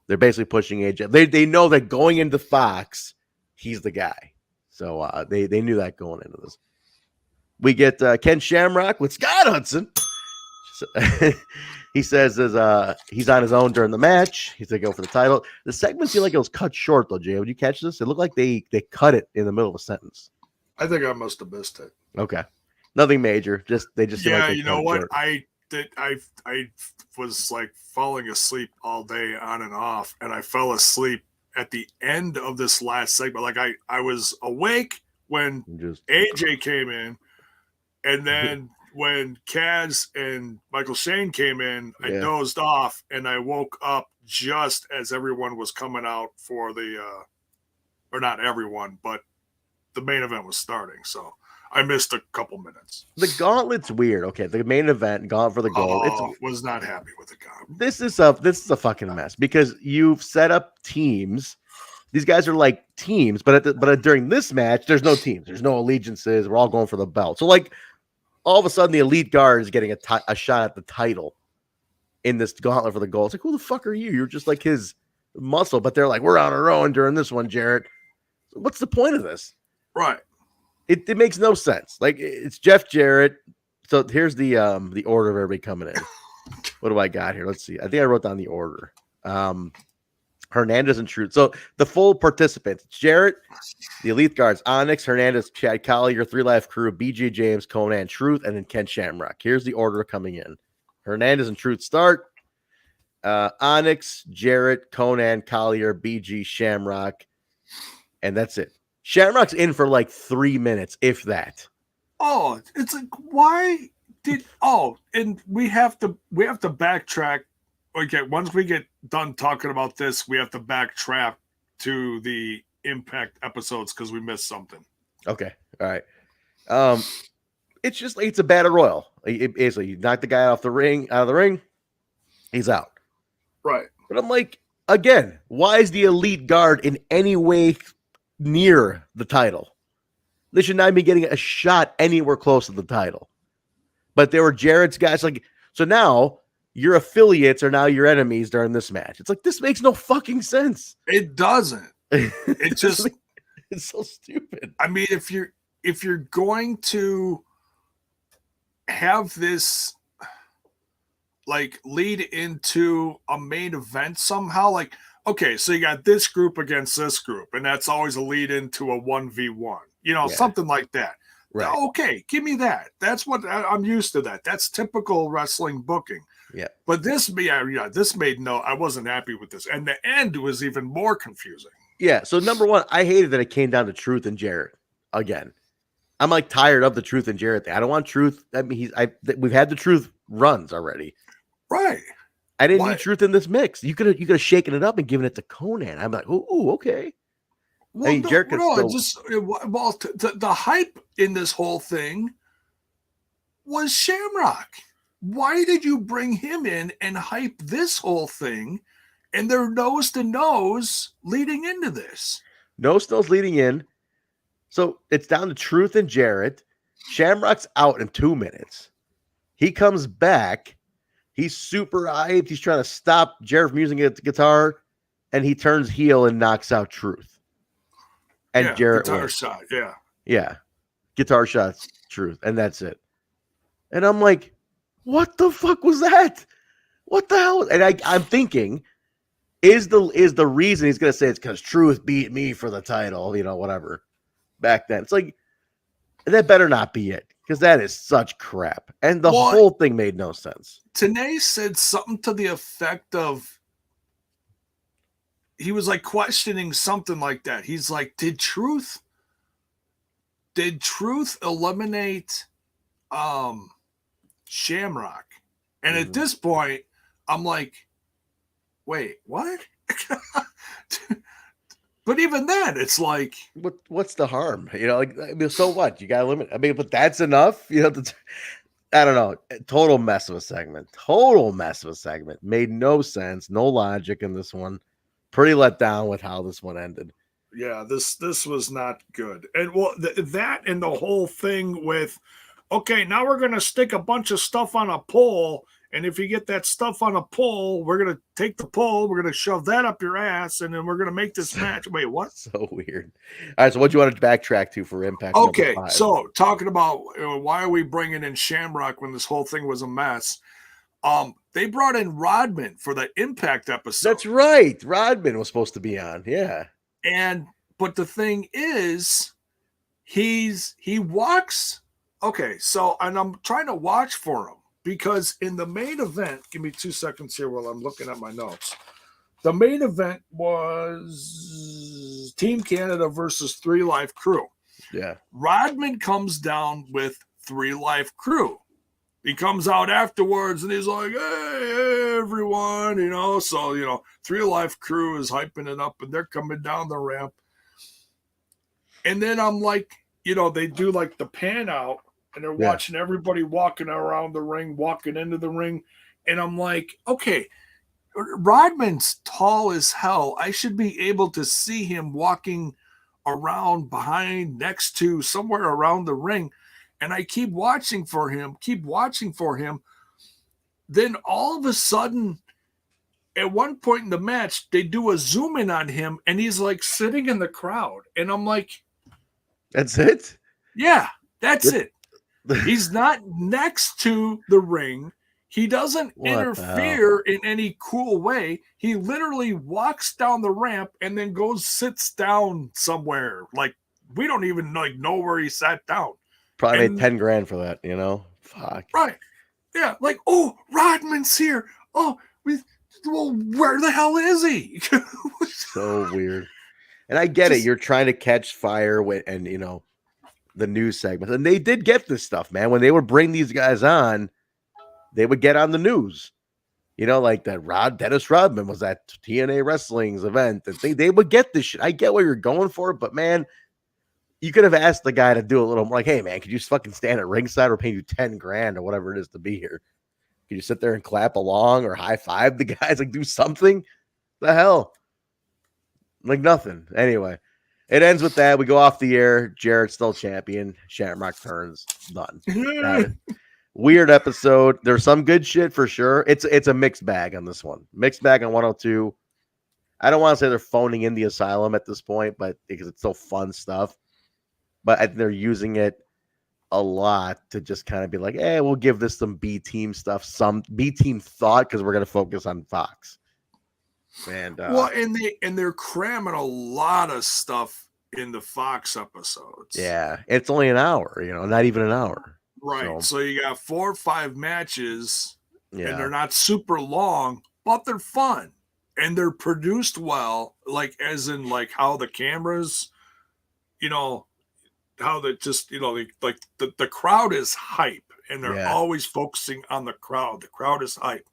They're basically pushing AJ. They know that going into Fox, he's the guy. So they knew that going into this. We get Ken Shamrock with Scott Hudson. He says he's on his own during the match. He's going to go for the title. The segment seemed like it was cut short, though, Jay. Would you catch this? It looked like they cut it in the middle of a sentence. I think I must have missed it. Okay. Nothing major. They just yeah, like you know what? Short. I was like falling asleep all day on and off, and I fell asleep at the end of this last segment. Like I was awake when AJ came in, and then when Kaz and Michael Shane came in, I dozed off, and I woke up just as everyone was coming out for or not everyone, but the main event was starting. So I missed a couple minutes. The Gauntlet's weird. Okay, the main event, Gauntlet for the Gold. Was not happy with the Gauntlet. This is a fucking mess because you've set up teams. These guys are like teams, but during this match, there's no teams. There's no allegiances. We're all going for the belt. So like, all of a sudden the Elite Guard is getting a shot at the title in this gauntlet for the gold. It's like, who the fuck are you? You're just like his muscle, but they're like, we're on our own during this one, Jarrett. What's the point of this? Right. It makes no sense. Like, it's Jeff Jarrett. So here's the order of everybody coming in. What do I got here? Let's see. I think I wrote down the order. Hernandez and Truth. So the full participants: Jarrett, the Elite Guards, Onyx, Hernandez, Chad Collyer, 3 Life Crew, BJ James, Konnan, Truth, and then Ken Shamrock. Here's the order coming in. Hernandez and Truth start. Onyx, Jarrett, Konnan, Collyer, BG, Shamrock, and that's it. Shamrock's in for like 3 minutes, if that. Oh, it's like, why did and we have to backtrack. Okay, once we get done talking about this, we have to backtrack to the Impact episodes because we missed something. Okay. All right. It's just like it's a battle royal. Basically, you knock the guy out of the ring, he's out. Right. But I'm like, again, why is the Elite Guard in any way near the title? They should not be getting a shot anywhere close to the title. But they were Jarrett's guys. Like, so now your affiliates are now your enemies during this match. It's like, this makes no fucking sense. It doesn't. It just it's so stupid. I mean, if you're going to have this like lead into a main event somehow, like, okay, so you got this group against this group, and that's always a lead into a 1v1, something like that. Right. Okay, give me that. That's what I'm used to. That's typical wrestling booking. Yeah. But this made I wasn't happy with this, and the end was even more confusing. Yeah. So number one, I hated that it came down to Truth and Jarrett again. I'm like tired of the Truth and Jarrett thing. I don't want Truth. I mean, we've had the Truth runs already. Right. I didn't need Truth in this mix. You could have shaken it up and given it to Konnan. I'm like, ooh, okay. Well, I mean, Jarrett could still... the hype in this whole thing was Shamrock. Why did you bring him in and hype this whole thing? And they're nose to nose leading into this. Nose to nose leading in. So it's down to Truth and Jarrett. Shamrock's out in 2 minutes. He comes back. He's super hyped. He's trying to stop Jarrett from using the guitar, and he turns heel and knocks out Truth. And Jarrett guitar wins. shot, yeah, guitar shots, Truth, and that's it. And I'm like, what the fuck was that? What the hell? And I'm thinking, is the reason he's gonna say it's because Truth beat me for the title, whatever. Back then, it's like that better not be it, because that is such crap, and the whole thing made no sense. Tenay said something to the effect of, he was like questioning something like that. He's like, did Truth eliminate Shamrock? And at this point, I'm like, wait, what? But even then, it's like, what's the harm? So what? You got to limit. I mean, but that's enough. I don't know. Total mess of a segment. Made no sense. No logic in this one. Pretty let down with how this one ended. Yeah, this was not good. And that and the whole thing with, okay, now we're going to stick a bunch of stuff on a pole, and if you get that stuff on a pole, we're going to take the pole, we're going to shove that up your ass, and then we're going to make this match. Wait, what? So weird. All right, so what do you want to backtrack to for Impact? Okay, so talking about why are we bringing in Shamrock when this whole thing was a mess? They brought in Rodman for the Impact episode. That's right. Rodman was supposed to be on. Yeah. But the thing is, he walks. Okay, so, and I'm trying to watch for him because in the main event, give me 2 seconds here while I'm looking at my notes. The main event was Team Canada versus 3 Life Crew. Yeah. Rodman comes down with 3 Life Crew. He comes out afterwards and he's like, hey, everyone, So, 3 Life Crew is hyping it up and they're coming down the ramp. And then I'm like, they do like the pan out and they're watching everybody walking around the ring, walking into the ring. And I'm like, okay, Rodman's tall as hell. I should be able to see him walking around behind, next to, somewhere around the ring. and I keep watching for him. Then all of a sudden, at one point in the match, they do a zoom in on him, and he's like sitting in the crowd. And I'm like, that's it? Yeah, that's it. He's not next to the ring. He doesn't interfere in any cool way. He literally walks down the ramp and then sits down somewhere. Like, we don't even know where he sat down. Probably made 10 grand for that, you know? Fuck. Right. Yeah. Like, oh, Rodman's here. Oh, well, where the hell is he? So weird. And I get it. You're trying to catch fire with, and you know, the news segments. And they did get this stuff, man. When they would bring these guys on, they would get on the news. You know, like that Dennis Rodman was at TNA Wrestling's event. And they would get this shit. I get what you're going for, but man, you could have asked the guy to do a little more like, hey man, could you just fucking stand at ringside? We're paying you 10 grand or whatever it is to be here. Could you sit there and clap along or high five the guys? Like, do something? The hell? Like nothing. Anyway, it ends with that. We go off the air. Jarrett's still champion. Shamrock turns. Done. Weird episode. There's some good shit for sure. It's a mixed bag on this one. Mixed bag on 102. I don't want to say they're phoning in the Asylum at this point, but because it's still fun stuff. But I think they're using it a lot to just kind of be like, hey, we'll give this some B team stuff, some B team thought, because we're going to focus on Fox. And and they're cramming a lot of stuff in the Fox episodes. Yeah, it's only an hour, you know, not even an hour. Right. So you got 4 or 5 matches, and Yeah. they're not super long, but they're fun. And they're produced well, like as in like how the cameras, you know, how they just, you know, like the crowd is hype, and they're always focusing on the crowd. The crowd is hype.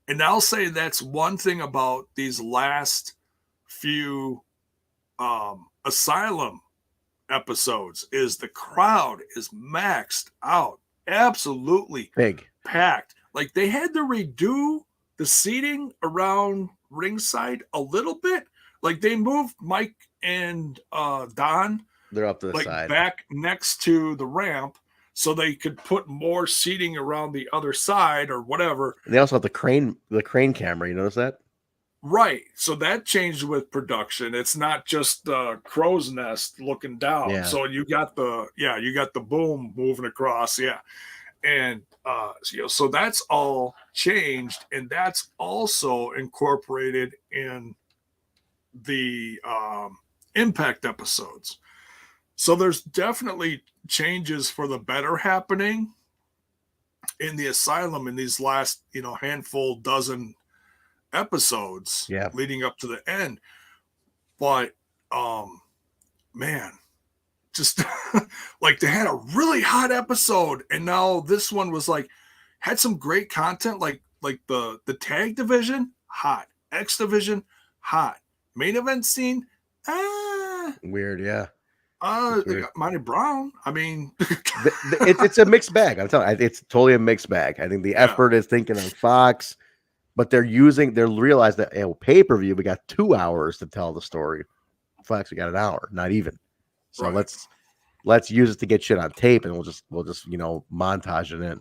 And I'll say that's one thing about these last few Asylum episodes is the crowd is maxed out, absolutely big, packed. Like they had to redo the seating around ringside a little bit. Like they moved Mike and Don, they're up to the side, back next to the ramp, so they could put more seating around the other side or whatever. And they also have the crane camera. You notice that? Right. So that changed with production. It's not just the crow's nest looking down. Yeah. So you got the boom moving across. Yeah. And so that's all changed, and that's also incorporated in the Impact episodes. So there's definitely changes for the better happening in the Asylum in these last, handful dozen episodes leading up to the end. But man, just like they had a really hot episode, and now this one was like had some great content, like the tag division, hot, X division, hot, main event scene, weird, yeah. They got Monty Brown. I mean, it's a mixed bag. I'm telling you, it's totally a mixed bag. I think the effort is thinking on Fox, but they're realize that pay-per-view, we got 2 hours to tell the story. Fox, we got an hour, not even. So let's use it to get shit on tape, and we'll just montage it in.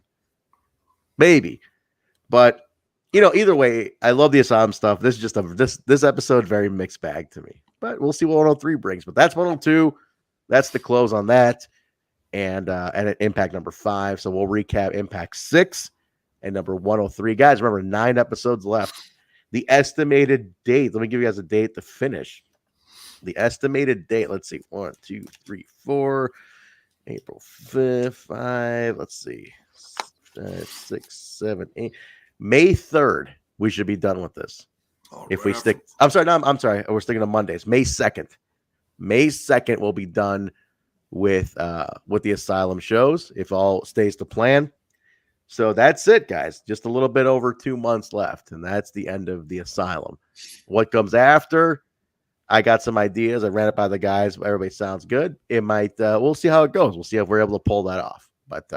Maybe. But either way, I love the Asylum stuff. This is just this episode, very mixed bag to me. But we'll see what 103 brings. But that's 102. That's the close on that. And at Impact number 5. So we'll recap Impact 6 and number 103. Guys, remember 9 episodes left. The estimated date. Let me give you guys a date to finish. The estimated date. Let's see. 1, 2, 3, 4. April 5th, 5. Let's see. 5, 6, 7, 8. May 3rd. We should be done with this. If we stick. I'm sorry. We're sticking to Mondays. May 2nd. May 2nd we'll be done with the Asylum shows if all stays to plan. So that's it, guys. Just a little bit over 2 months left, and that's the end of the Asylum. What comes after? I got some ideas. I ran it by the guys. Everybody sounds good. It might. We'll see how it goes. We'll see if we're able to pull that off. But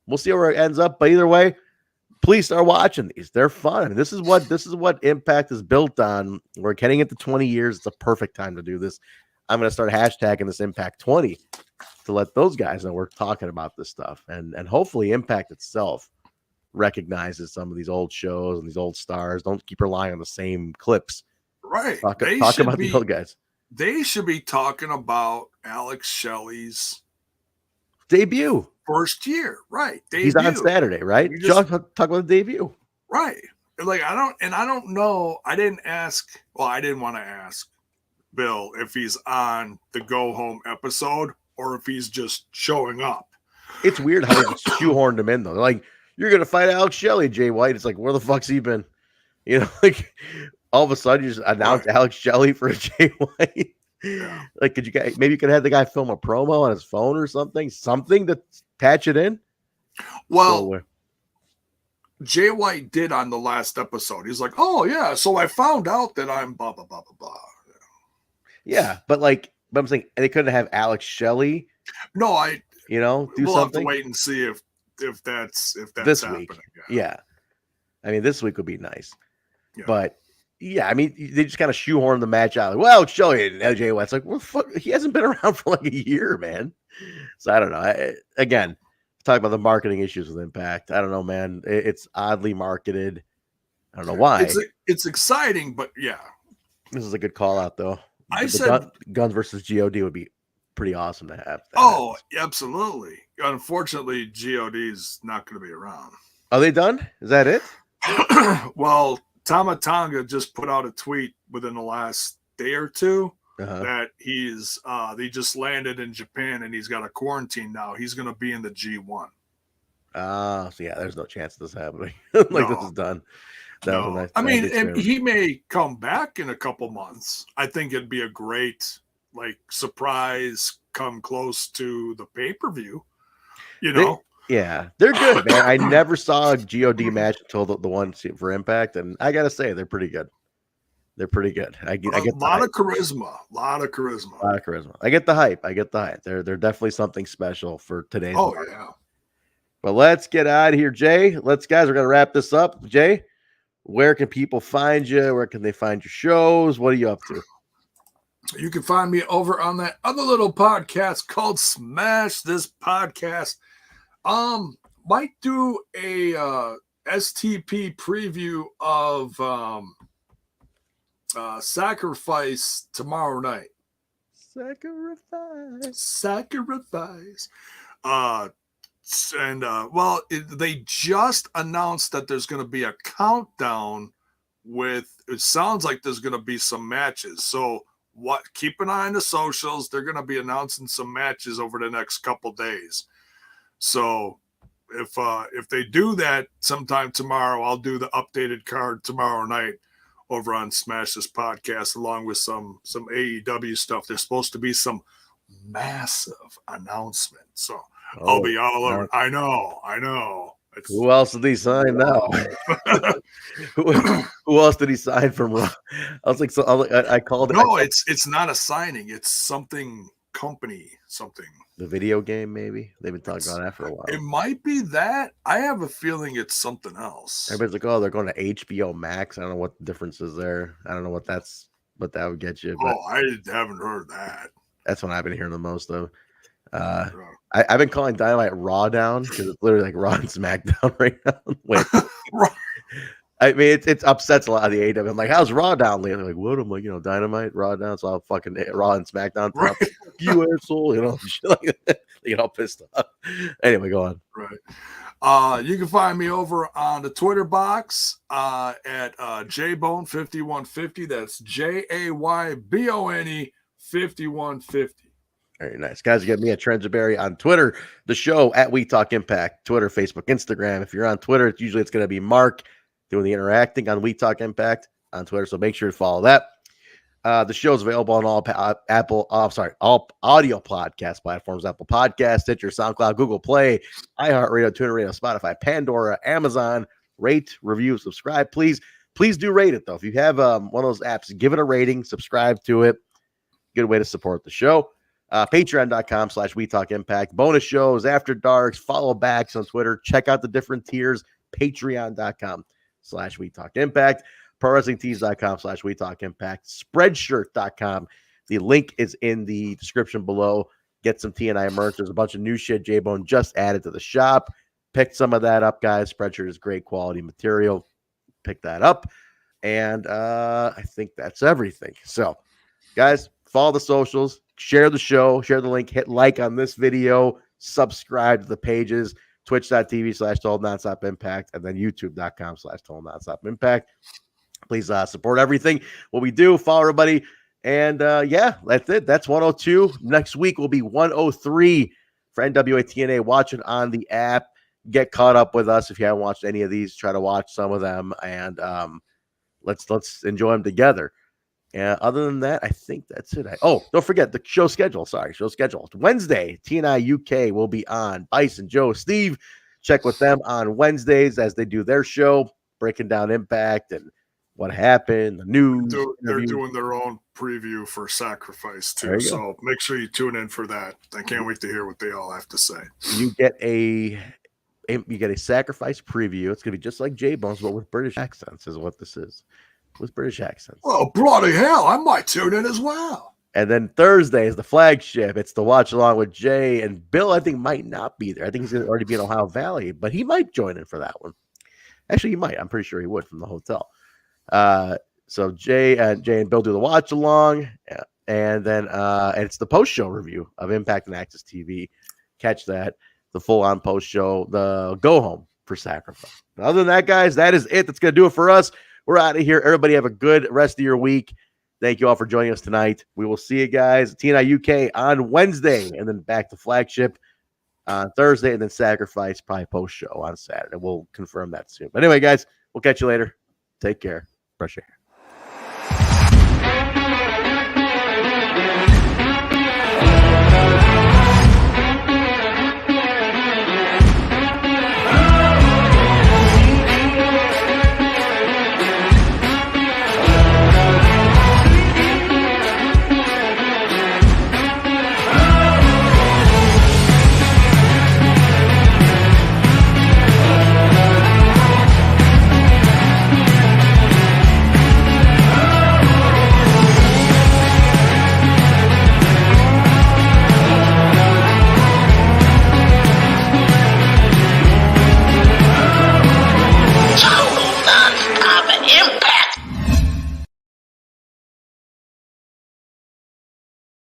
we'll see where it ends up. But either way, please start watching these. They're fun. This is what Impact is built on. We're getting into 20 years. It's a perfect time to do this. I'm going to start hashtagging this Impact 20 to let those guys know we're talking about this stuff, and hopefully Impact itself recognizes some of these old shows and these old stars. Don't keep relying on the same clips. Right. Talk about the old guys. They should be talking about Alex Shelley's debut. First year. Right. Debut. He's on Saturday, right? Talk about the debut. Right. Like, I don't know. I didn't want to ask Bill if he's on the go home episode or if he's just showing up. It's weird how they shoehorned him in, though. Like, you're going to fight Alex Shelley, Jay White. It's like, where the fuck's he been? You know, like, all of a sudden you just announced Alex Shelley for Jay White. Yeah. Like, maybe you could have the guy film a promo on his phone or something to patch it in. Well, Jay White did on the last episode. He's like, "Oh yeah, so I found out that I'm blah blah blah blah blah." Yeah, but I'm saying they couldn't have Alex Shelley. No, do we'll something. have to wait and see if that's this happening. week. Yeah, I mean this week would be nice, Yeah. but yeah, I mean they just kind of shoehorned the match out. Like, well, Shelley and Jay White's like, well, fuck, he hasn't been around for like a year, man. So I don't know. Again, talk about the marketing issues with Impact. I don't know, man. It's oddly marketed. I don't know why. It's exciting, but yeah, this is a good call out though. I said Guns versus God would be pretty awesome to have. Oh, absolutely. Unfortunately, GOD's not going to be around. Are they done? Is that it? Well, Tama Tonga just put out a tweet within the last day or two that he just landed in Japan and he's got a quarantine now. He's going to be in the G1. So yeah, there's no chance of this happening. This is done. No. I mean, and he may come back in a couple months. I think it'd be a great surprise come close to the pay-per-view. Yeah, they're good, man. I never saw a God match until the one for Impact, and I gotta say they're pretty good. They're pretty good. I get a lot of charisma. A lot of charisma. I get the hype. They're definitely something special for today's. Oh market. yeah. But let's get out of here, Jay. Guys, we're gonna wrap this up. Jay, where can people find you? Where can they find your shows? What are you up to? You can find me over on that other little podcast called Smash This Podcast. Might do a STP preview of Sacrifice tomorrow night. Sacrifice. They just announced that there's going to be a countdown with, it sounds like there's going to be some matches. So keep an eye on the socials. They're going to be announcing some matches over the next couple days. So if they do that sometime tomorrow, I'll do the updated card tomorrow night over on Smash This Podcast, along with some AEW stuff. There's supposed to be some massive announcements. So I'll be all over. I know. Who else did he sign now? Who else did he sign from Raw? I was like, I called it. No, it's not a signing. It's something company, something. The video game, maybe? They've been talking about that for a while. It might be that. I have a feeling it's something else. Everybody's like, oh, they're going to HBO Max. I don't know what the difference is there. I don't know what that would get you. But I haven't heard that. That's what I've been hearing the most of. I've been calling Dynamite Raw down because it's literally like Raw and SmackDown right now. Wait. I mean, it upsets a lot of the AEW. I'm like, how's Raw down lately? Like, what? I'm like, Dynamite, Raw down. So I'll fucking Raw and SmackDown. Right. You asshole. Shit like that. They get all pissed off. Anyway, go on. Right. You can find me over on the Twitter box at JBone5150. That's JAYBONE 5150. Very nice. Guys, you get me at Trenzaberry on Twitter. The show at We Talk Impact. Twitter, Facebook, Instagram. If you're on Twitter, it's going to be Mark doing the interacting on We Talk Impact on Twitter. So make sure to follow that. The show is available on all all audio podcast platforms: Apple Podcasts, Stitcher, SoundCloud, Google Play, iHeartRadio, TuneIn Radio, Spotify, Pandora, Amazon. Rate, review, subscribe. Please do rate it though. If you have one of those apps, give it a rating, subscribe to it. Good way to support the show. Patreon.com/We Talk Impact. Bonus shows, After Darks, follow backs on Twitter. Check out the different tiers. Patreon.com/We Talk Impact. ProWrestlingTees.com/We Talk Impact. Spreadshirt.com. The link is in the description below. get some TNI merch. There's a bunch of new shit J-Bone just added to the shop. Pick some of that up, guys. Spreadshirt is great quality material. Pick that up. And I think that's everything. So, guys, follow the socials, share the show, share the link, hit like on this video, subscribe to the pages, twitch.tv/Total Nonstop Impact, and then youtube.com/Total Nonstop Impact. Please support everything, what we do, follow everybody. And yeah, that's it. That's 102. Next week will be 103 for NWA TNA. Watch it on the app. Get caught up with us if you haven't watched any of these. Try to watch some of them, and let's enjoy them together. And other than that, I think that's it. Don't forget the show schedule. Show schedule. Wednesday, TNI UK will be on. Bison, Joe, Steve. Check with them on Wednesdays as they do their show, breaking down Impact and what happened, the news. They're doing their own preview for Sacrifice too, so make sure you tune in for that. I can't wait to hear what they all have to say. You get a Sacrifice preview. It's gonna be just like J-Bones, but with British accents, is what this is. With British accents. Oh, bloody hell! I might tune in as well. And then Thursday is the flagship. It's the watch along with Jay and Bill. I think might not be there. I think he's gonna already be in Ohio Valley, but he might join in for that one. Actually, he might. I'm pretty sure he would from the hotel. So Jay and Bill do the watch along, and then and it's the post show review of Impact and Access TV. Catch that, the full on post show, the go home for Sacrifice. And other than that, guys, that is it. That's gonna do it for us. We're out of here. Everybody have a good rest of your week. Thank you all for joining us tonight. We will see you guys at TNI UK on Wednesday, and then back to flagship on Thursday, and then Sacrifice probably post show on Saturday. We'll confirm that soon. But anyway, guys, we'll catch you later. Take care. Brush your hair.